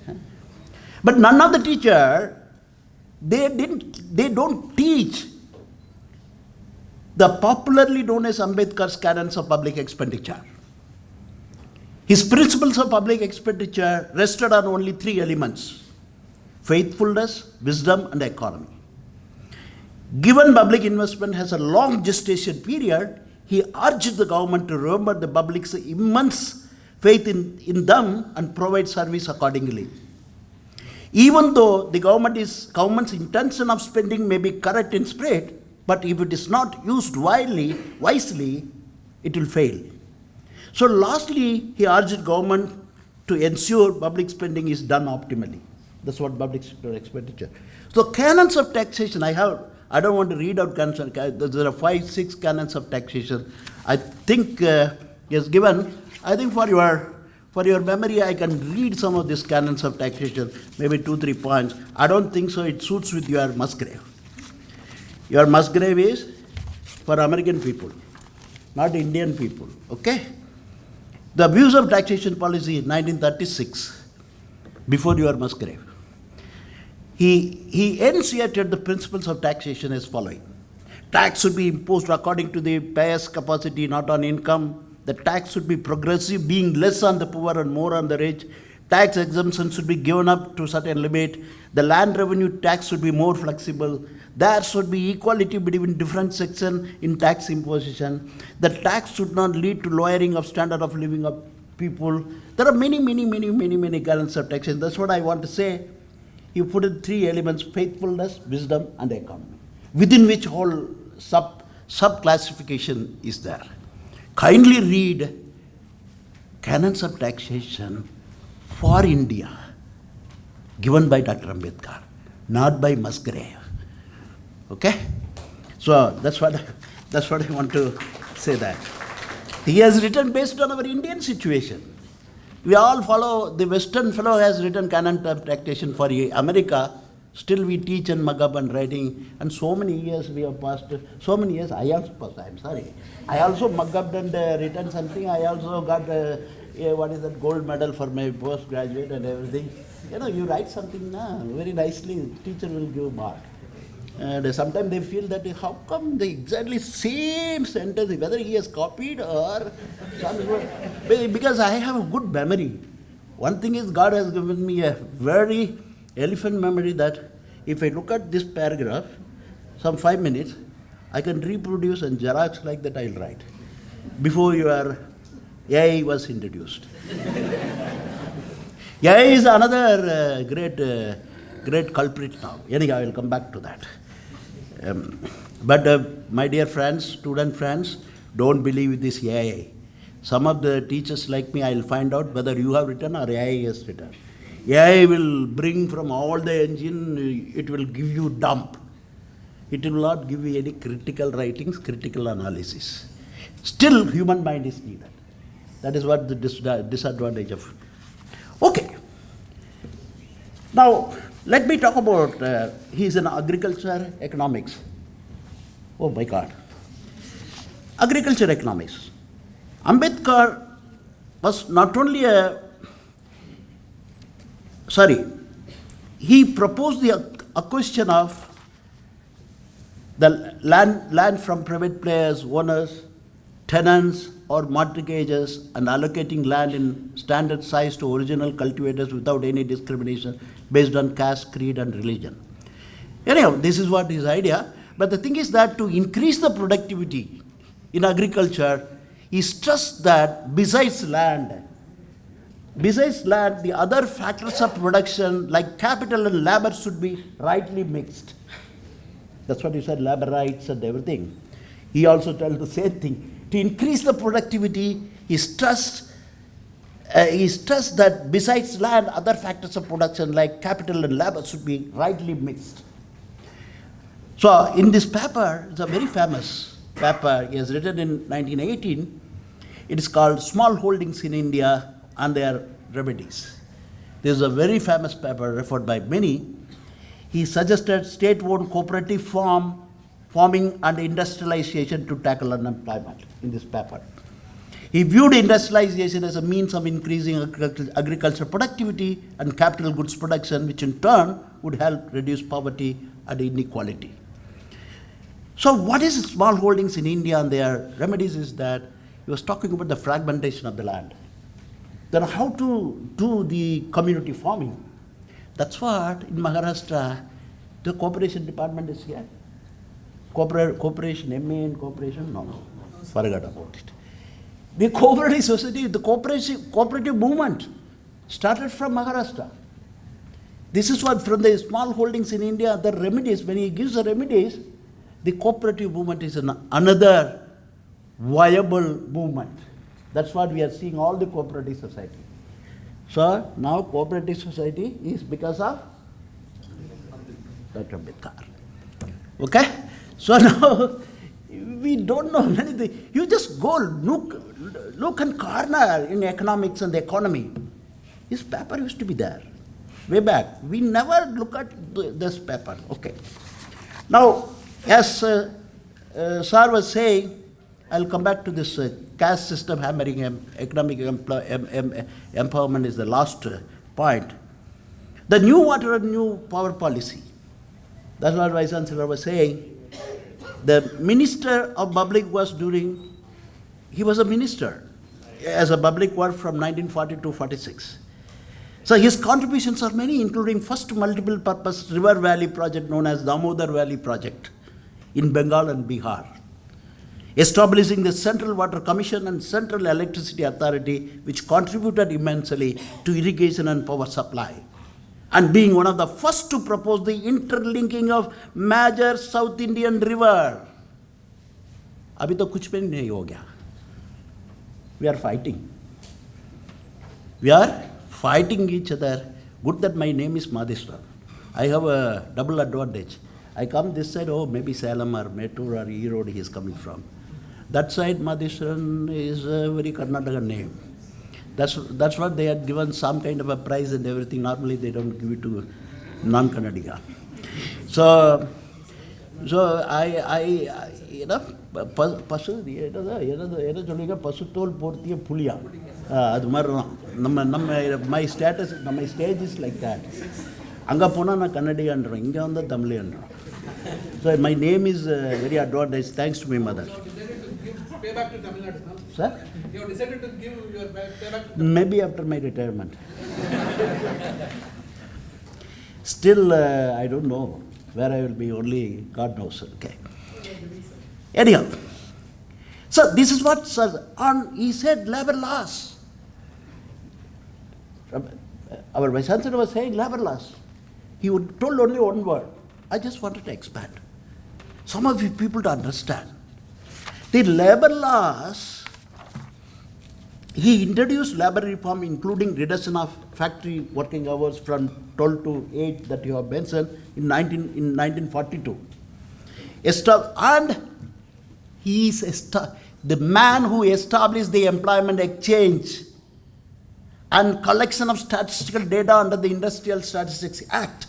Huh? But none of the teacher, they don't teach the popularly known as Ambedkar's canons of public expenditure. His principles of public expenditure rested on only 3 elements: faithfulness, wisdom, and economy. Given public investment has a long gestation period, he urged the government to remember the public's immense faith in them and provide service accordingly. Even though the government's intention of spending may be correct in spirit, but if it is not used wisely, it will fail. So lastly, he urged government to ensure public spending is done optimally. That's what public sector expenditure. So canons of taxation, I don't want to read out canons. There are 5, 6 canons of taxation. I think he has given. I think for your memory, I can read some of these canons of taxation, maybe 2, 3 points. I don't think so. It suits with your Musgrave. Your Musgrave is for American people, not Indian people. Okay. The views of taxation policy in 1936, before your Musgrave. He enunciated the principles of taxation as following. Tax should be imposed according to the payer's capacity, not on income. The tax should be progressive, being less on the poor and more on the rich. Tax exemptions should be given up to a certain limit. The land revenue tax should be more flexible. There should be equality between different sections in tax imposition. The tax should not lead to lowering of standard of living of people. There are many canons of taxation. That's what I want to say. You put in 3 elements: faithfulness, wisdom, and economy, within which whole sub-classification is there. Kindly read canons of taxation for India, given by Dr. Ambedkar, not by Musgrave. Okay? So that's what I want to say that. He has written based on our Indian situation. We all follow, the Western fellow has written canon of taxation for America. Still we teach and mug up and writing, and so many years we have passed, so many years I also passed, I'm sorry. I also mug up and written something. I also got, what is that, gold medal for my postgraduate and everything. You know, you write something very nicely, teacher will give mark. And sometimes they feel that how come the exactly same sentence, whether he has copied or because I have a good memory. One thing is God has given me a very elephant memory that if I look at this paragraph, some 5 minutes, I can reproduce and Xerox like that I'll write. Before your AI was introduced. AI is another great culprit now. Anyhow, I will come back to that. But my dear friends, student friends, don't believe this AI. Some of the teachers like me, I'll find out whether you have written or AI has written. AI will bring from all the engine, it will give you dump. It will not give you any critical writings, critical analysis. Still, human mind is needed. That is what the disadvantage of. Okay. Now, let me talk about, he's in agriculture economics. Oh my God. Agriculture economics. Ambedkar was not only he proposed a question of the land from private players, owners, tenants, or mortgages, and allocating land in standard size to original cultivators without any discrimination based on caste, creed, and religion. Anyhow, this is what his idea. But the thing is that to increase the productivity in agriculture, he stressed that besides land, the other factors of production like capital and labor should be rightly mixed. That's what he said, labor rights and everything. He also told the same thing. To increase the productivity, he stressed that besides land, other factors of production like capital and labor should be rightly mixed. So in this paper, it's a very famous paper, he has written in 1918. It is called Small Holdings in India and Their Remedies. This is a very famous paper referred by many. He suggested state-owned cooperative farming and industrialization to tackle unemployment in this paper. He viewed industrialization as a means of increasing agricultural productivity and capital goods production, which in turn would help reduce poverty and inequality. So what is small holdings in India and their remedies is that he was talking about the fragmentation of the land. Then how to do the community farming. That's what in Maharashtra, the cooperation department is here. Cooperation, MA and cooperation, no, forgot about it. The cooperative society, the cooperative movement started from Maharashtra. This is what from the small holdings in India, the remedies, when he gives the remedies, the cooperative movement is another viable movement. That's what we are seeing all the cooperative society. So now cooperative society is because of Dr. Ambedkar. Okay? So now we don't know anything. You just go look and corner in economics and the economy. His paper used to be there way back. We never look at this paper. Okay. Now, as Sir was saying, I'll come back to this caste system hammering economic empowerment is the last point. The new water and new power policy. That's what Vice Chancellor was saying. The Minister of Public Works he was a minister as a public work from 1940 to 46. So his contributions are many, including first multiple purpose river valley project known as Damodar Valley Project in Bengal and Bihar. Establishing the Central Water Commission and Central Electricity Authority, which contributed immensely to irrigation and power supply. And being one of the first to propose the interlinking of major South Indian river. अभी तो कुछ भी नहीं हो गया. We are fighting. We are fighting each other. Good that my name is Madheshwar. I have a double advantage. I come this side, oh, maybe Salem or Mettur or E-Road he is coming from. That side, Madheshwaran is a very Karnataka name. That's what they had given some kind of a prize and everything. Normally they don't give it to non-Kannadiga. So I பசு என்ன சொல்லுங்க பசுத்தோல் போர்த்திய புலியா அது மாதிரி தான் நம்ம my status நம்ம stage is like that அங்கே போனால் நான் கன்னடியான்றோம் இங்கே வந்தால் தமிழியான்றோம் so my name is very advantage thanks to my mother Payback to Tamil Nadu, no? Sir? You have decided to give your payback to Maybe after my retirement. Still, I don't know where I will be, only God knows. Okay. Anyhow, so this is what he said labor laws. Our Vice Chancellor was saying labor laws. He told only one word. I just wanted to expand. Some of you people to understand. The labor laws, he introduced labor reform including reduction of factory working hours from 12 to 8 that you have mentioned in 1942. And he is the man who established the employment exchange and collection of statistical data under the Industrial Statistics Act.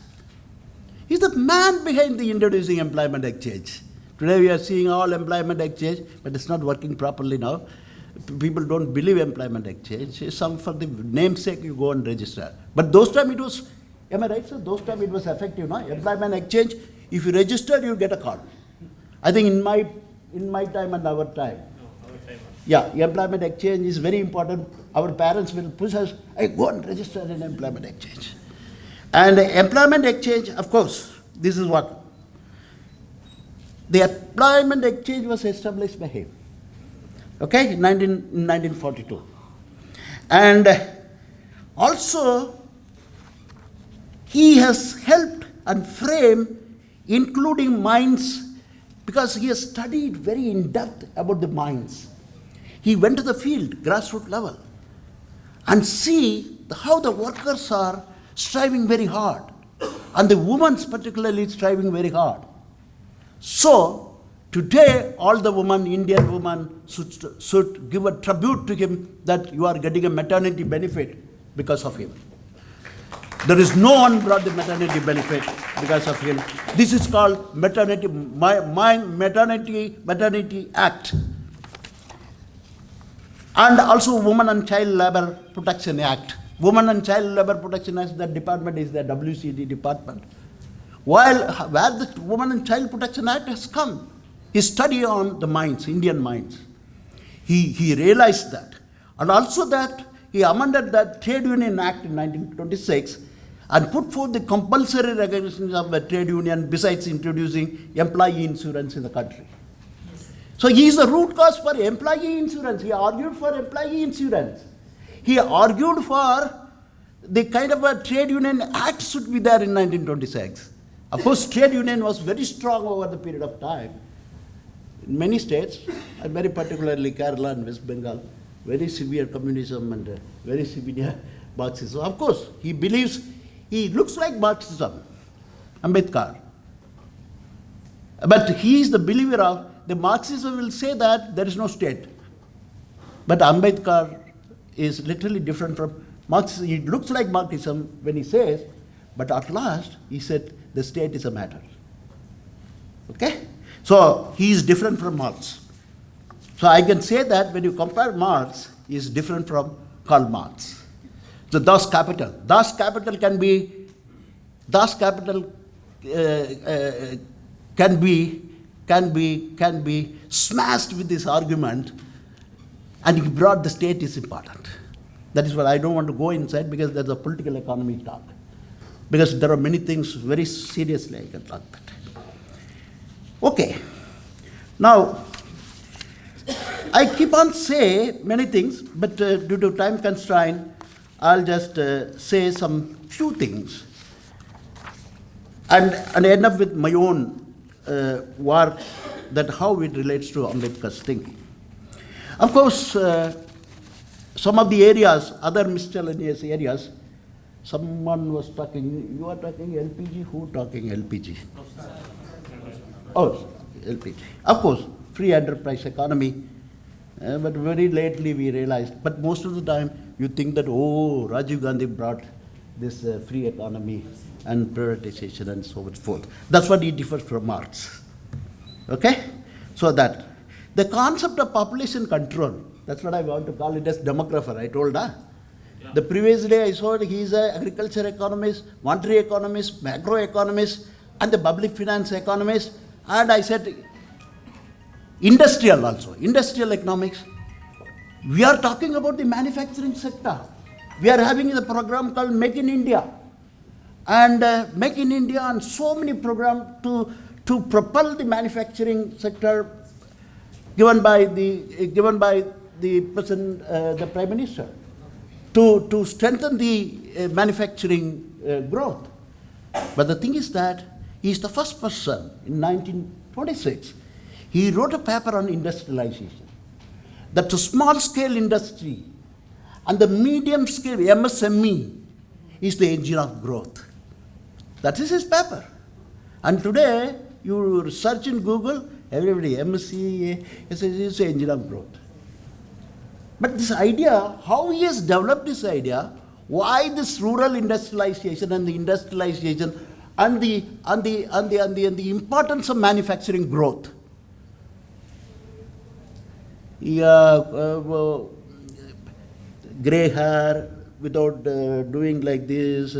He is the man behind the introducing employment exchange. Today we are seeing all employment exchange, but it's not working properly now. People don't believe employment exchange. Some for the namesake you go and register. But those time it was, am I right sir? Those time it was effective, no? Employment exchange, if you register, you get a call. I think in my time and our time. Yeah, employment exchange is very important. Our parents will push us, hey, go and register in employment exchange. And employment exchange, of course, this is what the employment exchange was established by him. Okay, in 1942. And also, he has helped and framed, including mines, because he has studied very in depth about the mines. He went to the field, grassroots level, and see how the workers are striving very hard, and the women particularly striving very hard. So, today, all the women, Indian women, should give a tribute to him that you are getting a maternity benefit because of him. There is no one brought the maternity benefit because of him. This is called Maternity Act. And also Women and Child Labor Protection Act. Women and Child Labor Protection Act, that department is the WCD department. Where the Women and Child Protection Act has come, he studied on the mines, Indian mines. He realized that. And also that he amended that Trade Union Act in 1926 and put forth the compulsory recognition of a trade union besides introducing employee insurance in the country. So he is the root cause for employee insurance. He argued for employee insurance. He argued for the kind of a trade union act should be there in 1926. Of course, trade union was very strong over the period of time. In many states, and very particularly Kerala and West Bengal, very severe communism and very severe Marxism. Of course, he believes, he looks like Marxism, Ambedkar. But he is the believer of, the Marxism will say that there is no state. But Ambedkar is literally different from Marxism. He looks like Marxism when he says, but at last he said the state is a matter. Okay? So he is different from Marx. So I can say that when you compare Marx, he is different from Karl Marx. So Das Kapital can be smashed with this argument, and he brought the state is important. That is what I don't want to go inside because there's a political economy talk. Because there are many things very seriously I can talk that. Okay. Now, I keep on saying many things, but due to time constraint, I'll just say some few things and end up with my own work, that how it relates to Ambedkar's thinking. Of course, some of the areas, other miscellaneous areas, someone was talking, you are talking LPG, who talking LPG? Oh, LPG. Of course, free enterprise economy, but very lately we realized, but most of the time you think that, oh, Rajiv Gandhi brought this free economy and privatization and so forth. That's what he differs from Marx. Okay? So that the concept of population control, that's what I want to call it as demographer, I told her. Yeah. The previous day I saw he is an agriculture economist, monetary economist, macroeconomist, and the public finance economist. And I said, industrial also, industrial economics. We are talking about the manufacturing sector. We are having a program called Make in India. And Make in India and so many programs to propel the manufacturing sector given by the President, the Prime Minister, to strengthen the manufacturing growth. But the thing is that he is the first person in 1926. He wrote a paper on industrialization, that the small scale industry and the medium scale MSME is the engine of growth. That is his paper. And today, you search in Google, everybody, MSC is the engine of growth. But this idea, how he has developed this idea, why this rural industrialization and the industrialization and the importance of manufacturing growth. Gray hair without doing like this,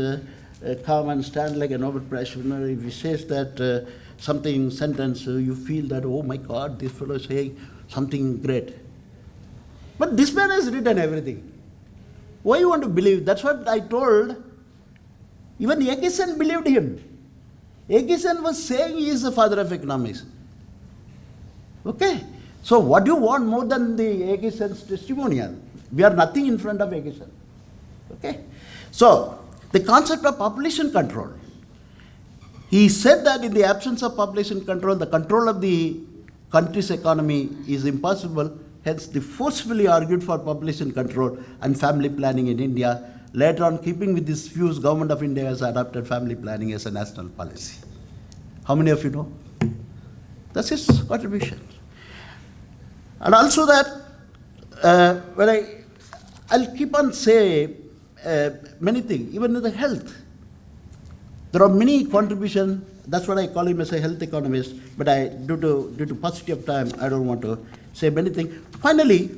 come and stand like a Nobel Prize winner. If he says that something sentence, you feel that, oh my God, this fellow is saying something great. But this man has written everything. Why you want to believe? That's what I told. Even Egison believed him. Egison was saying he is the father of economics. Okay? So what do you want more than the A.K. Sen's testimonial? We are nothing in front of A.K. Sen. Okay? So the concept of population control. He said that in the absence of population control, the control of the country's economy is impossible. Hence, they forcefully argued for population control and family planning in India. Later on, keeping with these views, Government of India has adopted family planning as a national policy. How many of you know? That's his contribution. And also that, I'll keep on saying many things, even in the health. There are many contributions. That's what I call him as a health economist, but due to paucity of time, I don't want to say many things. Finally,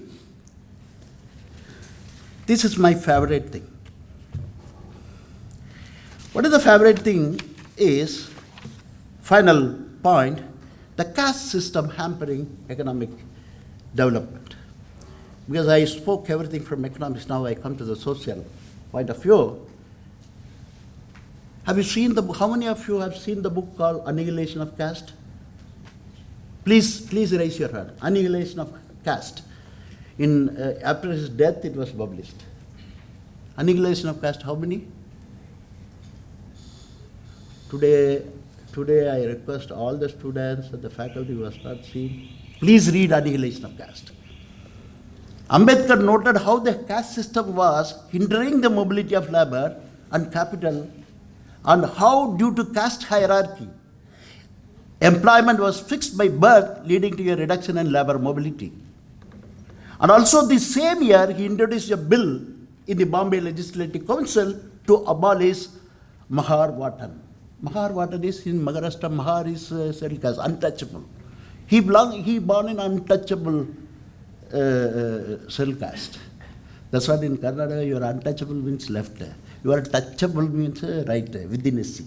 this is my favorite thing. What is the favorite thing is, final point, the caste system hampering economic development. Because I spoke everything from economics, now I come to the social point of view. Have you seen how many of you have seen the book called Annihilation of Caste? Please raise your hand. Annihilation of Caste. After his death, it was published. Annihilation of Caste, how many? Today I request all the students and the faculty who have not seen, please read Annihilation of Caste. Ambedkar noted how the caste system was hindering the mobility of labor and capital, and how due to caste hierarchy, employment was fixed by birth, leading to a reduction in labor mobility. And also the same year, he introduced a bill in the Bombay Legislative Council to abolish Mahar Watan. Mahar Watan is in Maharashtra, Mahar is scheduled caste, untouchable. He born in untouchable scheduled caste. That's what in Karnataka, your untouchable means left. Your touchable means right, within a sea.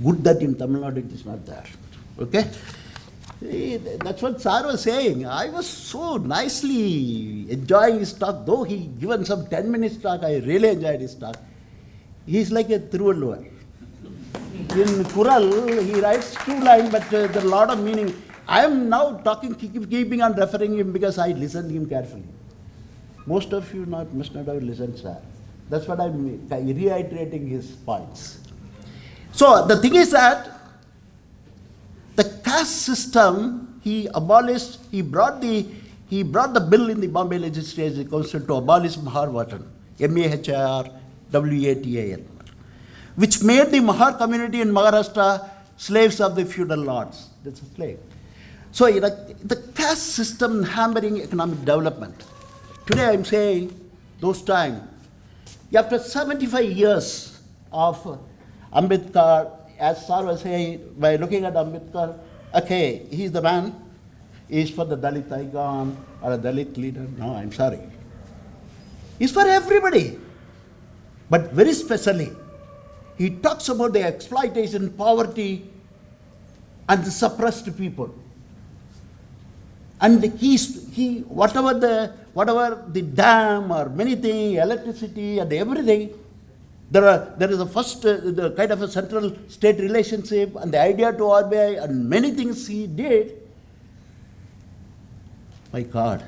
Good that in Tamil Nadu it is not there. Okay? That's what Sir was saying. I was so nicely enjoying his talk. Though he given some 10 minutes talk, I really enjoyed his talk. He's like a Thiruvalluvar. In Kural, he writes 2 lines, but there are a lot of meaning. I am now keeping on referring him because I listened to him carefully. Most of you must not have listened, sir. That's what I'm reiterating his points. So the thing is that the caste system he abolished. He brought the bill in the Bombay Legislative Council to abolish Mahar Watan, MAHAR-WATAN, which made the Mahar community in Maharashtra slaves of the feudal lords. That's a slave. So the caste system hampering economic development. Today I'm saying those times. After 75 years of Ambedkar, as Sir was saying, by looking at Ambedkar, okay, he's the man, he's for the Dalit icon or a Dalit leader. No, I'm sorry. He's for everybody. But very specially, he talks about the exploitation, poverty, and the suppressed people. And whatever the dam or many things, electricity and everything, there is a first the kind of a central state relationship and the idea to RBI and many things he did. My God,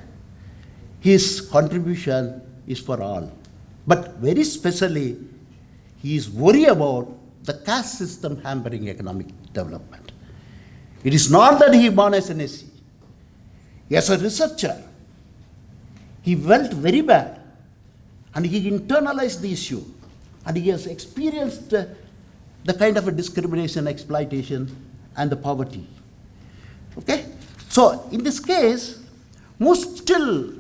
his contribution is for all. But very specially, he is worried about the caste system hampering economic development. It is not that he born as an SC. As a researcher, he felt very bad and he internalized the issue and he has experienced the kind of a discrimination, exploitation and the poverty. Okay? So in this case, still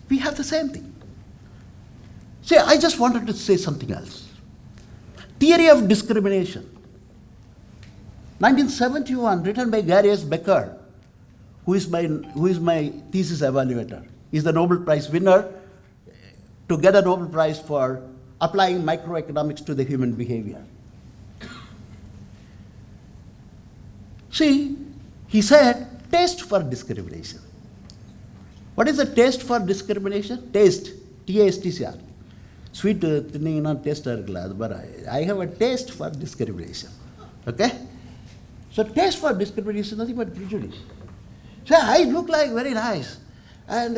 we have the same thing. See, I just wanted to say something else. Theory of discrimination. 1971, written by Gary S. Becker, who is my thesis evaluator. He's the Nobel Prize winner to get a Nobel Prize for applying microeconomics to the human behavior. See, he said, taste for discrimination. What is the taste for discrimination? Taste, T-A-S-T-C-R. Sweet thing, taste, but I have a taste for discrimination. Okay? So taste for discrimination is nothing but prejudice. So I look like very nice, and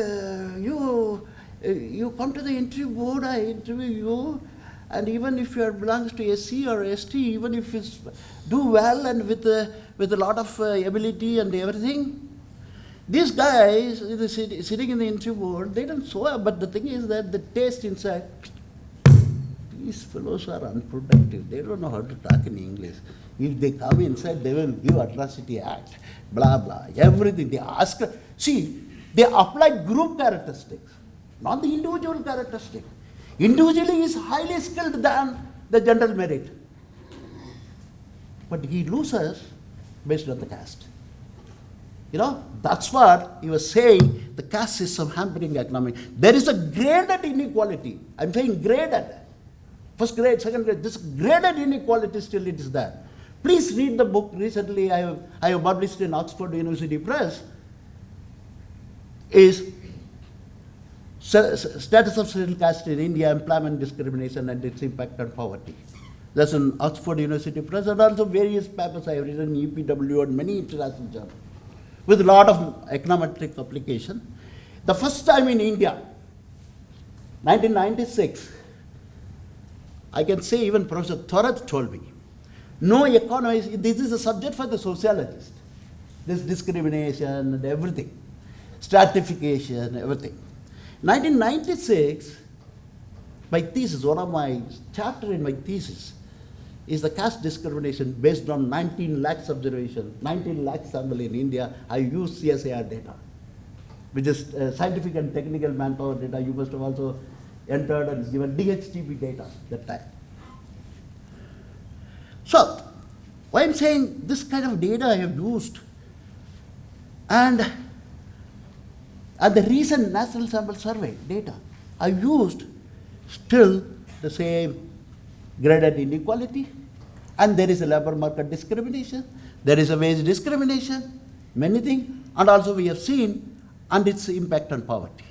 you come to the interview board, I interview you, and even if you belongs to SC or ST, even if you do well and with a lot of ability and everything, these guys sitting in the interview board, they don't show up, but the thing is that the taste inside, these fellows are unproductive. They don't know how to talk in English. If they come inside, they will give atrocity act, blah, blah, everything. They ask, see, they apply group characteristics, not the individual characteristic. Individually is highly skilled than the general merit. But he loses based on the caste. You know, that's what he was saying, the caste system hampering economic. There is a graded inequality. I'm saying graded. First grade, second grade, this graded inequality still it is there. Please read the book. Recently I have published in Oxford University Press, is Status of Scheduled Caste in India, Employment Discrimination and its Impact on Poverty. That's in Oxford University Press, and also various papers I have written in EPW and many international journals, with a lot of econometric application. The first time in India, 1996, I can say even Professor Thorat told me, no economist, this is a subject for the sociologist, this discrimination and everything, stratification, everything. 1996, my thesis, one of my chapter in my thesis, is the caste discrimination based on 19 lakhs observation, 19 lakhs sample in India. I use CSIR data, which is scientific and technical manpower data. You must have also entered and given DHTP data that time. So, why I'm saying this kind of data I have used, and the recent National Sample Survey data I used, still the same graded inequality, and there is a labor market discrimination, there is a wage discrimination, many things, and also we have seen, and its impact on poverty.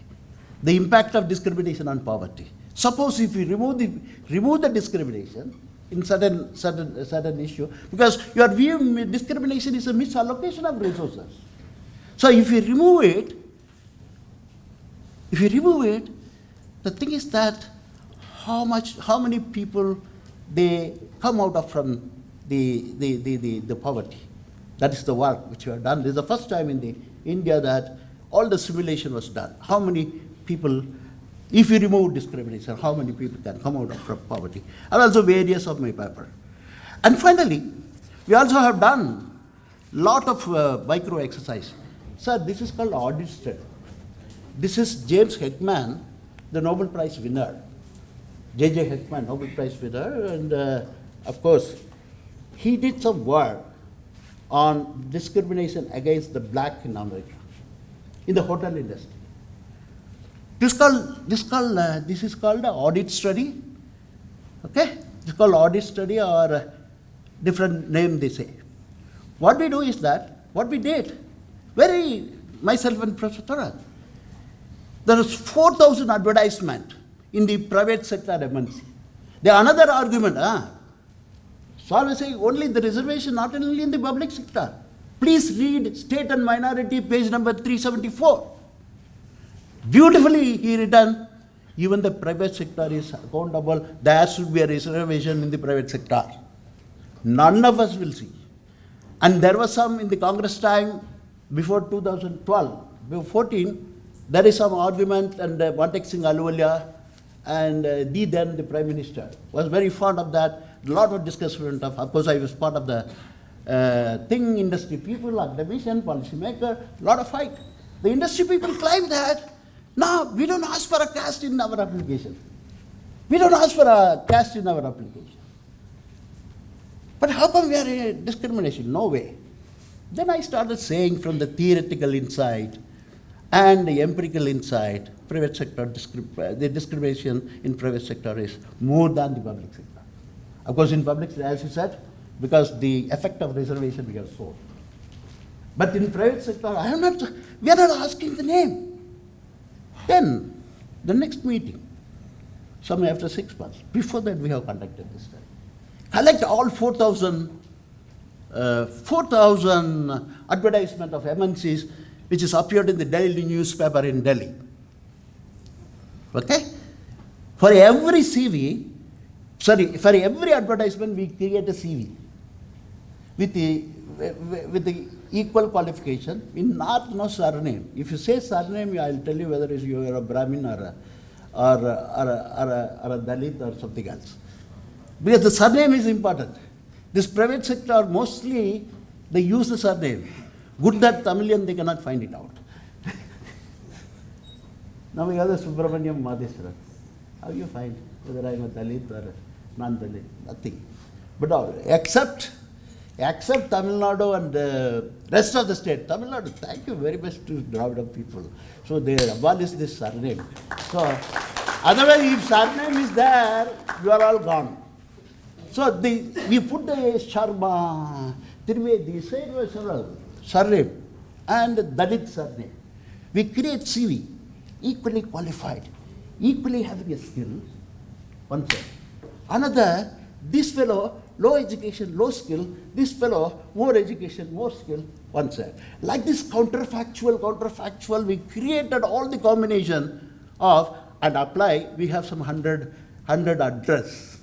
The impact of discrimination on poverty. Suppose if we remove the discrimination in certain issue, because your view discrimination is a misallocation of resources. So if you remove it, the thing is that how many people they come out of from the poverty. That is the work which we have done. This is the first time in India that all the simulation was done. How many people, if you remove discrimination, how many people can come out of poverty? And also various of my paper. And finally, we also have done lot of micro exercise. Sir, this is called audit study. This is James Heckman, the Nobel Prize winner. J.J. Heckman, Nobel Prize winner, and of course, he did some work on discrimination against the black in America, in the hotel industry. This is called an audit study. Okay, it's called audit study, or a different name they say. What we do is that, what we did, myself and Professor Thorat, there is 4,000 advertisement in the private sector MNC. The another argument, so I was saying only the reservation, not only in the public sector. Please read State and Minority, page number 374. Beautifully he written, even the private sector is accountable, there should be a reservation in the private sector. None of us will see. And there was some in the Congress time, before 2012, before 14, there is some argument, and Vantek Singh Ahluwalia and then the Prime Minister was very fond of that. A lot of discussion of course I was part of the industry people, academician, policymaker, a lot of fight. The industry people claim that, no, we don't ask for a caste in our application. We don't ask for a caste in our application. But how come we are in discrimination? No way. Then I started saying from the theoretical insight and the empirical insight, private sector, the discrimination in private sector is more than the public sector. Of course, in public sector, as you said, because the effect of reservation we have sold. But in private sector, we are not asking the name. Then, the next meeting, somewhere after 6 months, before that we have conducted this study. Collect all 4,000 4,000 advertisement of MNCs which is appeared in the daily newspaper in Delhi. Okay? For every CV, for every advertisement we create a CV with the equal qualification. In North, no surname. If you say surname, I'll tell you whether you are a Brahmin or a Dalit or something else. Because the surname is important. This private sector, mostly they use the surname. Good that Tamilian, they cannot find it out. Now we have the Subramaniam Madheswaran. How you find whether I am a Dalit or a non-Dalit? Nothing. But except Tamil Nadu and the rest of the state. Tamil Nadu, thank you very much to Dravida people. So they abolished this surname. So otherwise, if surname is there, you are all gone. So we put the Sharma, Trivedi, several surname and Dalit surname. We create CV, equally qualified, equally having a skill, one side. Another, this fellow, low education, low skill, this fellow, more education, more skill, one side. Like this counterfactual, we created all the combination of, and apply, we have some 100 address.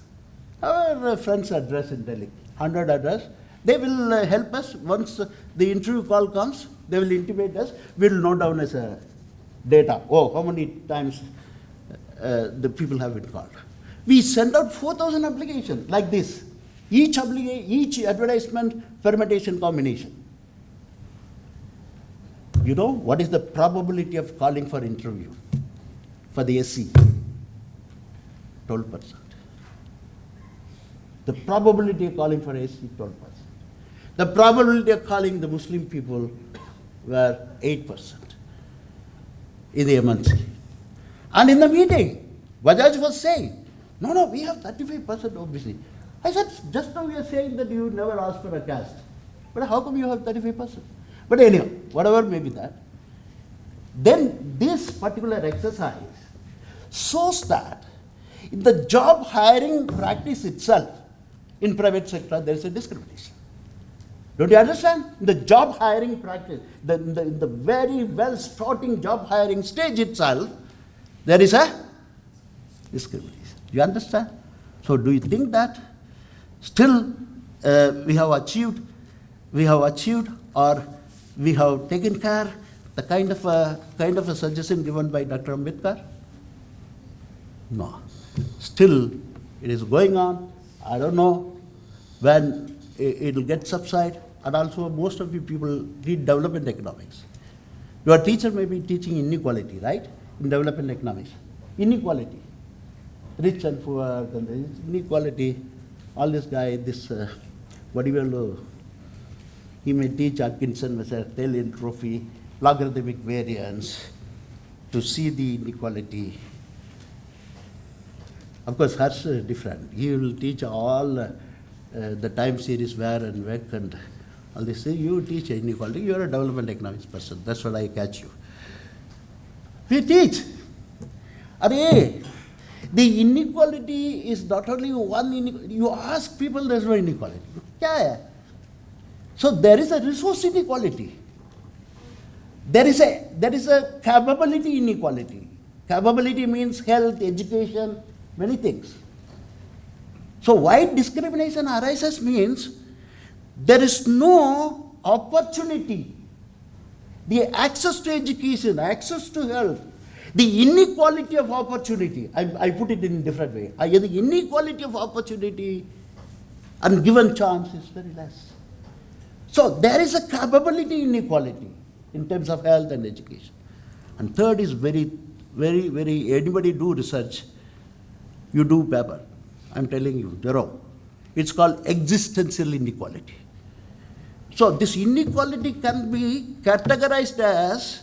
Our friends' address in Delhi, 100 address. They will help us once the interview call comes, they will intimate us, we will note down as a data. Oh, how many times the people have been called. We send out 4,000 applications like this. Each advertisement permutation combination. You know what is the probability of calling for interview for the SC? 12%. The probability of calling for SC, 12%. The probability of calling the Muslim people were 8% in the MNC. And in the meeting, Bajaj was saying, no, we have 35% OBC. I said, just now you are saying that you never asked for a caste. But how come you have 35%? But anyhow, whatever may be that, then this particular exercise shows that in the job hiring practice itself, in private sector, there is a discrimination. Don't you understand? In the job hiring practice, in the very well starting job hiring stage itself, there is a discrimination. Do you understand? So do you think that still we have achieved or we have taken care the kind of a suggestion given by Dr. Ambedkar? No. Still it is going on. I don't know when it will get subside. And also most of you people read development economics. Your teacher may be teaching inequality, right? In development economics. Inequality. Rich and poor, and the inequality. All this guy, Vadivelu, he may teach Atkinson, Taylor trophy, logarithmic variance, to see the inequality. Of course, hers is different. He will teach all the time series where and when and all this. You teach inequality. You are a development economics person. That's what I catch you. We teach. The inequality is not only one inequality. You ask people, there is no inequality. So there is a resource inequality. There is a capability inequality. Capability means health, education, many things. So why discrimination arises means there is no opportunity. The access to education, access to health, the inequality of opportunity, I put it in a different way. The inequality of opportunity and given chance is very less. So there is a capability inequality in terms of health and education. And third is very, anybody do research, you do paper. I'm telling you, they're wrong. It's called existential inequality. So this inequality can be categorized as,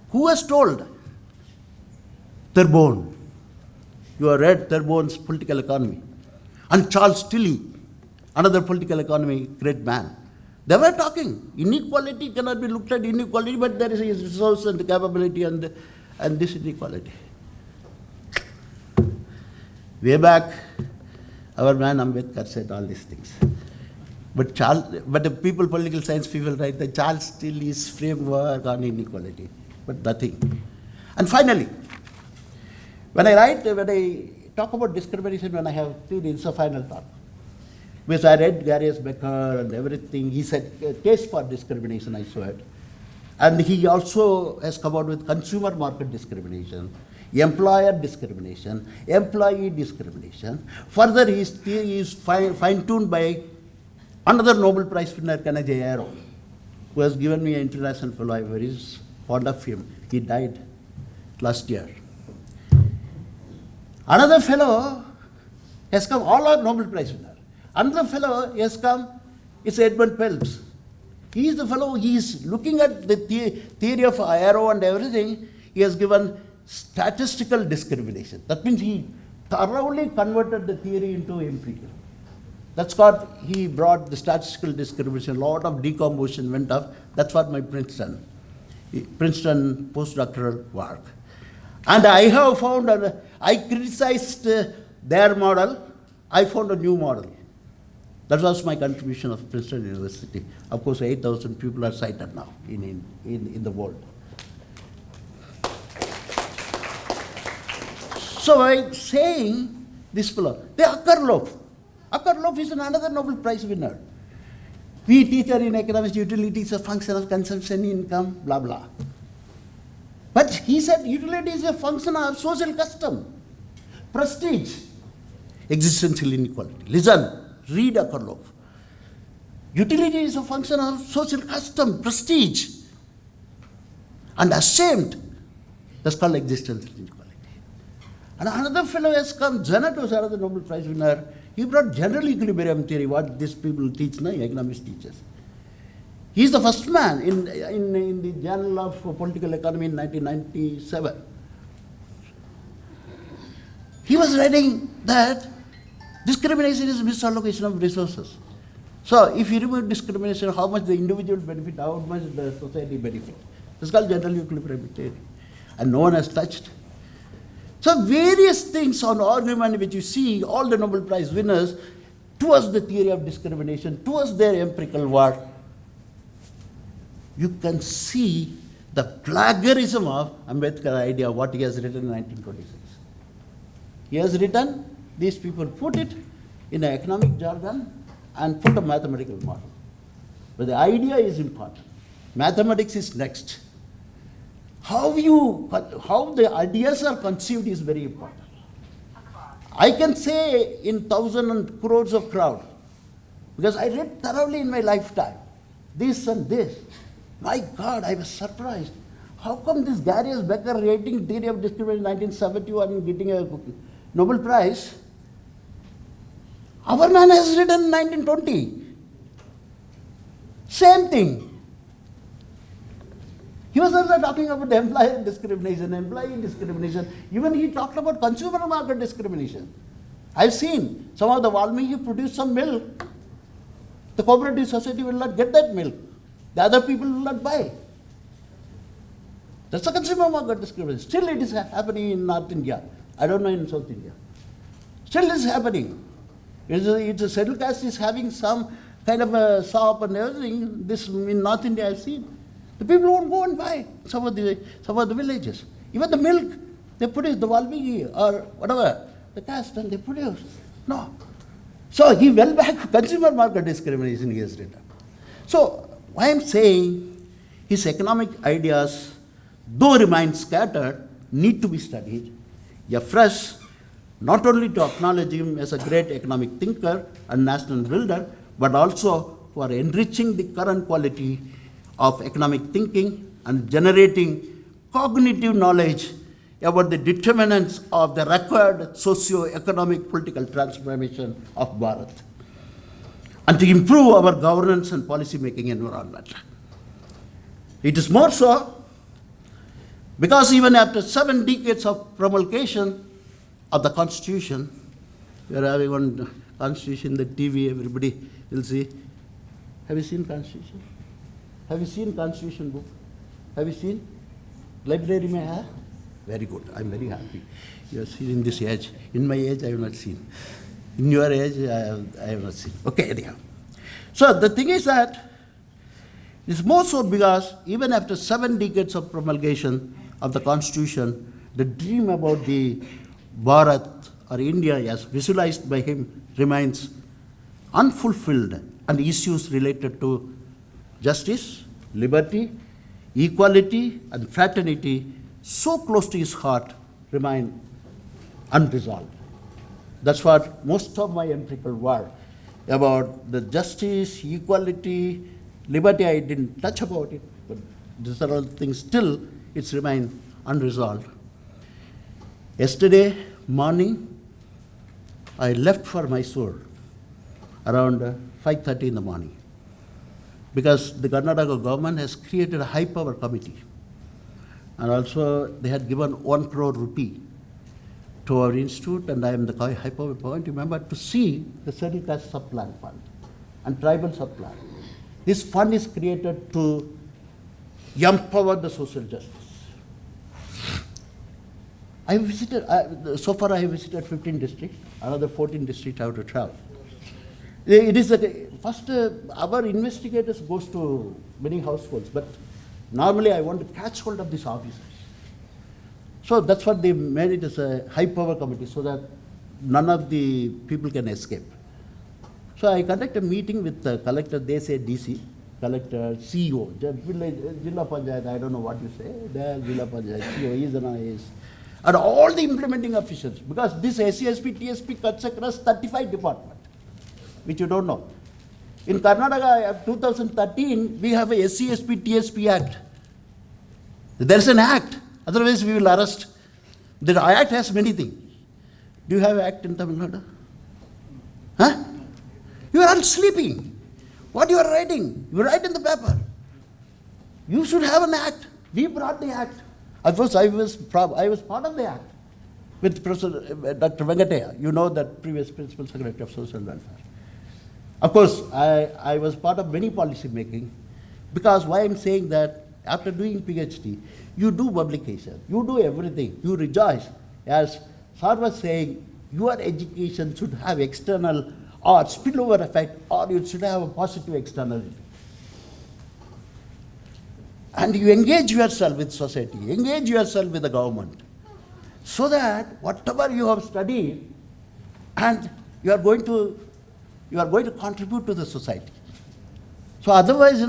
who has told? Terborn. You have read Terborn's Political Economy. And Charles Tilley, another political economy great man. They were talking, inequality cannot be looked at inequality, but there is a resource and the capability and this inequality. Way back, our man Ambedkar said all these things. But but the people, political science people write the Charles Tilly's framework on inequality, but nothing. And finally, when I talk about discrimination, when I have theory, it's a final thought. Because I read Gary Becker and everything, he said case for discrimination, I saw it. And he also has come out with consumer market discrimination, employer discrimination, employee discrimination. Further, his theory is fine-tuned by another Nobel Prize winner, Kennedy Arrow, who has given me an international fellow. I'm very fond of him. He died last year. Another fellow has come, all are Nobel Prize winners. Another fellow has come, it's Edmund Phelps. He is the fellow, he is looking at the theory of Arrow and everything. He has given statistical discrimination. That means he thoroughly converted the theory into empirical. That's what he brought the statistical discrimination. A lot of decomposition went up. That's what my Princeton postdoctoral work. And I have found, I criticized their model. I found a new model. That was my contribution of Princeton University. Of course, 8,000 people are cited now in the world. So I'm saying this fellow, the Akerlof is another Nobel Prize winner. We teach her in economics, utility is a function of consumption, income, blah, blah. But he said utility is a function of social custom, prestige, existential inequality. Listen. Read Akerlof. Utility is a function of social custom, prestige, and ashamed. That's called existential inequality. And another fellow has come, Janet was another Nobel Prize winner. He brought general equilibrium theory, what these people teach now, economics teachers. He is the first man in the Journal of Political Economy in 1997. He was writing that discrimination is misallocation of resources. So if you remove discrimination, how much the individual benefit, how much the society benefit. This is called general equilibrium theory. And no one has touched. So various things on argument which you see, all the Nobel Prize winners, towards the theory of discrimination, towards their empirical work, you can see the plagiarism of Ambedkar idea, what he has written in 1926. He has written, these people put it in an economic jargon and put a mathematical model. But the idea is important. Mathematics is next. How the ideas are conceived is very important. I can say in thousands and crores of crowd, because I read thoroughly in my lifetime, this and this. My God, I was surprised. How come this Gary Becker writing theory of discrimination in 1971 and getting a Nobel Prize? Our man has written in 1920. Same thing. He was also talking about employee discrimination. Even he talked about consumer market discrimination. I've seen some of the Valmiki produce some milk. The cooperative society will not get that milk. The other people will not buy. That's a consumer market discrimination. Still it is happening in North India. I don't know in South India. Still it is happening. It's a scheduled caste is having some kind of a shop and everything. This in North India I've seen. The people won't go and buy some of the villages. Even the milk, they produce the Valmiki or whatever, the caste, and they produce. No. So he went back consumer market discrimination he has written. So why I'm saying his economic ideas, though remain scattered, need to be studied afresh, not only to acknowledge him as a great economic thinker and national builder, but also for enriching the current quality of economic thinking and generating cognitive knowledge about the determinants of the required socio-economic political transformation of Bharat, and to improve our governance and policy-making environment. It is more so because even after 7 decades of promulgation of the Constitution, we are having one Constitution, the TV, everybody will see. Have you seen Constitution? Have you seen Constitution book? Have you seen? Library may have? Very good. I'm very happy. You have seen in this age. In my age, I have not seen. In your age, I have not seen. Okay, anyhow. So the thing is that it's more so because even after 7 decades of promulgation of the Constitution, the dream about the Bharat or India as visualized by him remains unfulfilled, and issues related to justice, liberty, equality, and fraternity so close to his heart remain unresolved. That's what most of my empirical work about the justice, equality, liberty, I didn't touch about it, but these are all things still, it's remained unresolved. Yesterday morning, I left for Mysore around 5:30 in the morning because the Karnataka government has created a high power committee, and also they had given 1 crore rupee to our institute, and I am the high power point, remember, to see the scheduled caste sub-plan fund and tribal sub-plan. This fund is created to empower the social justice. I visited, so far I have visited 15 districts, another 14 districts I have to travel. It is first our investigators goes to many households, but normally I want to catch hold of these officers. So that's what they made it as a high power committee so that none of the people can escape. So I conduct a meeting with the collector, they say DC, collector, CEO, Jilla Panchayat, I don't know what you say, there Jilla Panchayat, CEO, he is an IAS, and all the implementing officials, because this SCSP, TSP cuts across 35 departments, which you don't know. In Karnataka, 2013, we have a SCSP, TSP Act. There is an act, otherwise we will arrest. The act has many things. Do you have an act in Tamil Nadu? Huh? You are all sleeping. What you are writing? You write in the paper. You should have an act. We brought the act. Of course, I was part of the act with Professor Dr. Venkataya. You know that previous Principal Secretary of Social Welfare. Of course, I was part of many policy making, because why I'm saying that after doing PhD, you do publication, you do everything, you rejoice. As Sir was saying, your education should have external or spillover effect, or it should have a positive externality. And you engage yourself with society, engage yourself with the government, so that whatever you have studied, and you are going to contribute to the society. So otherwise,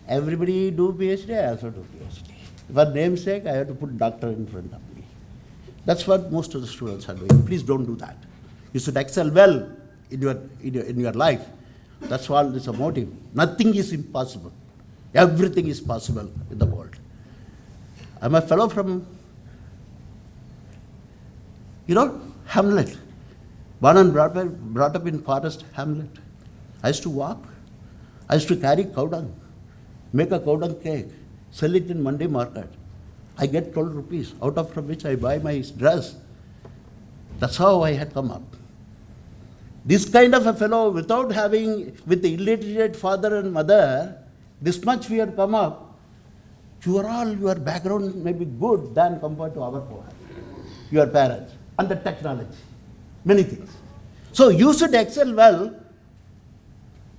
everybody do PhD, I also do PhD. For namesake, I have to put doctor in front of me. That's what most of the students are doing. Please don't do that. You should excel well in your life. That's all is a motive. Nothing is impossible. Everything is possible in the world. I'm a fellow from, Hamlet. Born and brought up in forest, Hamlet. I used to walk. I used to carry cow dung, make a cow dung cake, sell it in Monday market. I get 12 rupees, out of from which I buy my dress. That's how I had come up. This kind of a fellow, with the illiterate father and mother, this much we had come up, your background may be good than compared to your parents, and the technology, many things. So you should excel well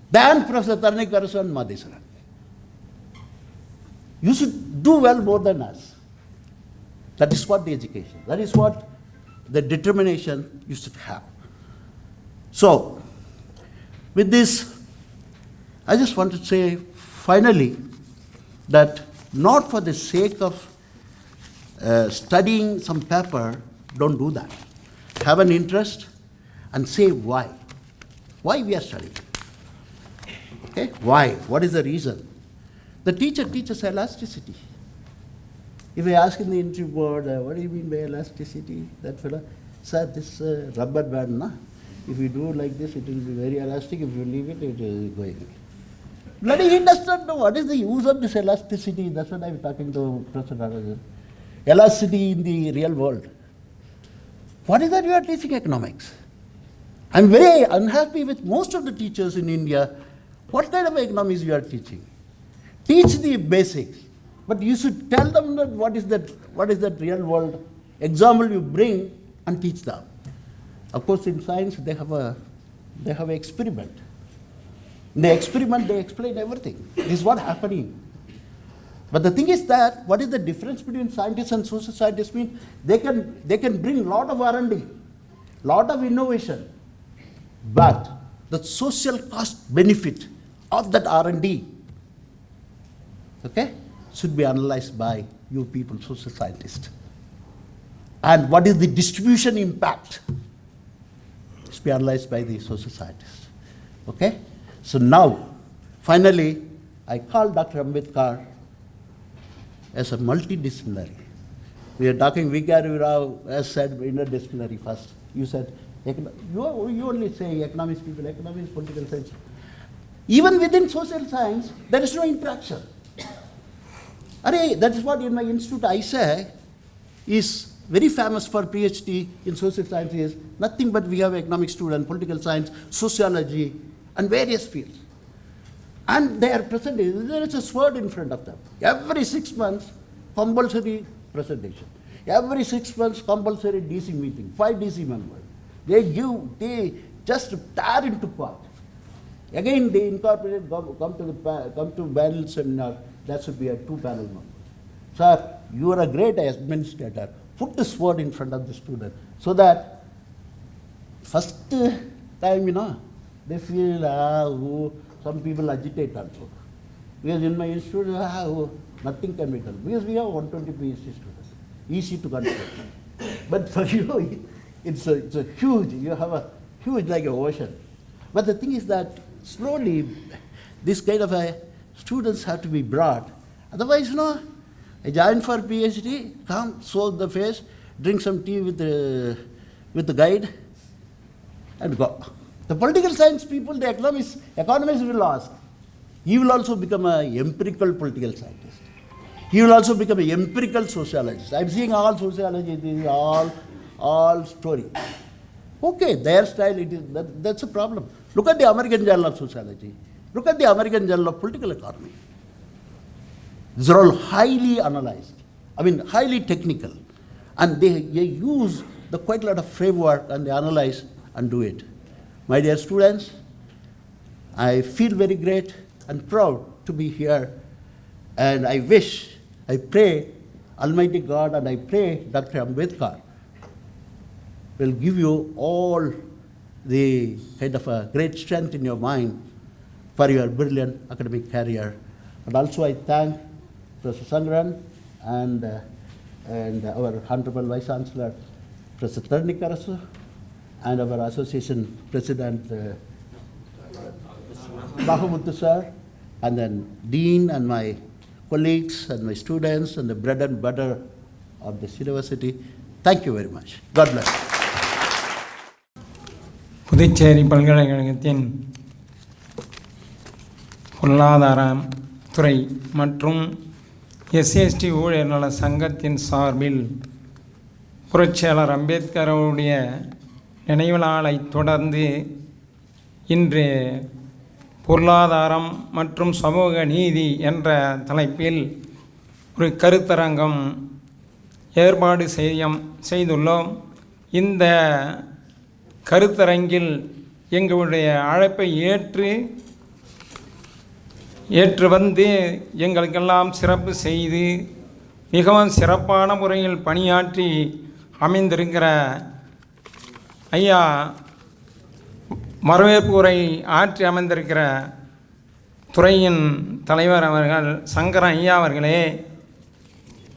than Professor Tarani Karasu and Madheswaran. You should do well more than us. That is what the education, that is what the determination you should have. So, with this, I just want to say finally that not for the sake of studying some paper, don't do that. Have an interest and say why. Why we are studying. Okay? Why? What is the reason? The teacher teaches elasticity. If I ask in the interview board, what do you mean by elasticity? That fellow, sir, this rubber band, na? If you do like this, it will be very elastic. If you leave it, it is going. Bloody, he does not know what is the use of this elasticity. That's what I'm talking to Professor Narayan. Elasticity in the real world. What is that you are teaching economics? I'm very unhappy with most of the teachers in India. What kind of economics you are teaching? Teach the basics, but you should tell them that what is that real world example you bring and teach them. Of course, in science they have an experiment. In the experiment, they explain everything. This is what happening. But the thing is that, what is the difference between scientists and social scientists? Means they can bring lot of R&D, lot of innovation, but the social cost benefit of that R&D, okay, should be analyzed by you people, social scientists. And what is the distribution impact? Should be analyzed by the social scientists. Okay? So now, finally, I call Dr. Ambedkar as a multidisciplinary. We are talking, Vikarya Rao has said interdisciplinary first. You said, you only say economics people, economics, political science. Even within social science, there is no interaction. That is what in my institute I say is very famous for PhD in social sciences. Nothing but we have economic student, political science, sociology, and various fields. And they are presented, there is a sword in front of them. Every 6 months, compulsory presentation. Every 6 months, compulsory DC meeting, 5 DC members. They just tear into part. Again, they incorporate, come to panel seminar, that should be a 2-panel member. Sir, you are a great administrator. Put the sword in front of the student so that first time, they feel, some people agitate also. Because in my institute, nothing can be done. Because we have 120 PhD students, easy to control. But for you, it's a huge, you have a huge like an ocean. But the thing is that slowly, this kind of students have to be brought. Otherwise, I join for PhD, come, soak the face, drink some tea with the guide, and go. The political science people, the economists will ask. He will also become an empirical political scientist. He will also become an empirical sociologist. I'm seeing all sociology, this is all story. Okay, their style, that's a problem. Look at the American Journal of Sociology. Look at the American Journal of Political Economy. These are all highly analyzed, highly technical. And they use quite a lot of framework and they analyze and do it. My dear students, I feel very great and proud to be here. And I pray Almighty God and I pray Dr. Ambedkar will give you all the kind of a great strength in your mind for your brilliant academic career. And also I thank Professor Sangran and our Honorable Vice Chancellor, Professor Tarani Karasu, and our association president, Mahamuthu sir, and then Dean and my colleagues and my students and the bread and butter of this university. Thank you very much. God bless. Puducherry பல்கலைக்கழகத்தின் பொருளாதாரம் துறை மற்றும் SC ST ஊழியர் நல சங்கத்தின் சார்பில் புரட்சியாளர் அம்பேத்கர் அவருடைய நினைவு நாளை தொடர்ந்து இன்று பொருளாதாரம் மற்றும் சமூக நீதி என்ற தலைப்பில் ஒரு கருத்தரங்கம் ஏற்பாடு செய்துள்ளோம். இந்த கருத்தரங்கில் எங்களுடைய அழைப்பை ஏற்று வந்து எங்களுக்கெல்லாம் சிறப்பு செய்து மிகவும் சிறப்பான முறையில் பணியாற்றி அமைந்திருக்கிற ஐயா வரவேற்பு உரை ஆற்றி அமைந்திருக்கிற துறையின் தலைவர் அவர்கள் சங்கரன் ஐயா அவர்களே,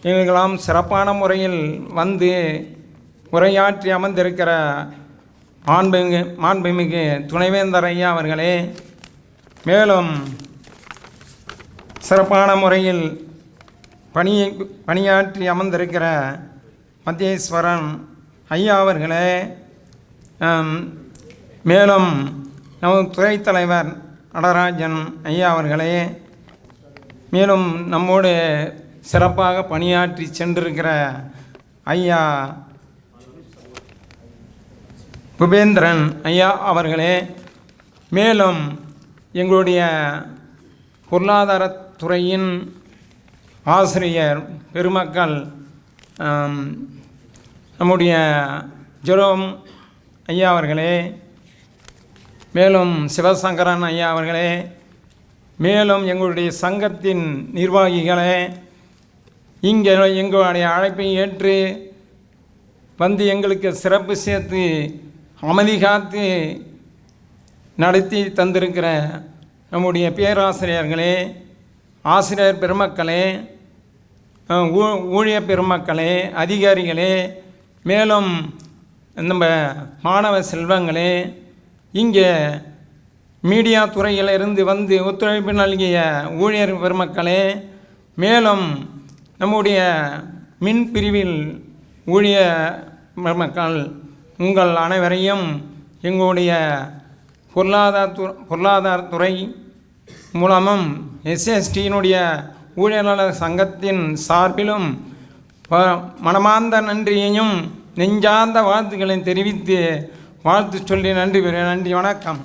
எங்களுக்கெல்லாம் சிறப்பான முறையில் வந்து உரையாற்றி அமர்ந்திருக்கிற மாண்புமிகு துணைவேந்தர் ஐயா அவர்களே, மேலும் சிறப்பான முறையில் பணியாற்றி அமர்ந்திருக்கிற மத்தியேஸ்வரன் ஐயா அவர்களே, மேலும் நமது துறைத் தலைவர் நடராஜன் ஐயா அவர்களே, மேலும் நம்மோடு சிறப்பாக பணியாற்றி சென்றிருக்கிற ஐயா குபேந்திரன் ஐயா அவர்களே, மேலும் எங்களுடைய பொருளாதாரத்துறையின் ஆசிரியர் பெருமக்கள் நம்முடைய ஜெரோம் ஐயா அவர்களே, மேலும் சிவசங்கரன் ஐயா அவர்களே, மேலும் எங்களுடைய சங்கத்தின் நிர்வாகிகளே, இங்கே எங்களுடைய அழைப்பை ஏற்று வந்து எங்களுக்கு சிறப்பு சேர்த்து அமைதி காத்து நடத்தி தந்திருக்கிற நம்முடைய பேராசிரியர்களே, ஆசிரியர் பெருமக்களே, ஊழிய பெருமக்களே, அதிகாரிகளே, மேலும் நம்ம மாணவ செல்வங்களே, இங்கே மீடியா துறையிலிருந்து வந்து ஒத்துழைப்பு நல்கிய ஊழியர் பெருமக்களே, மேலும் நம்முடைய மின் பிரிவில் ஊழிய பெருமக்கள், உங்கள் அனைவரையும் எங்களுடைய பொருளாதாரத்துறை மூலமும் எஸ்எஸ்டியினுடைய ஊழியர் சங்கத்தின் சார்பிலும் மனமார்ந்த நன்றியையும் நெஞ்சார்ந்த வாழ்த்துக்களையும் தெரிவித்து வாழ்த்து சொல்லி நன்றி வணக்கம்.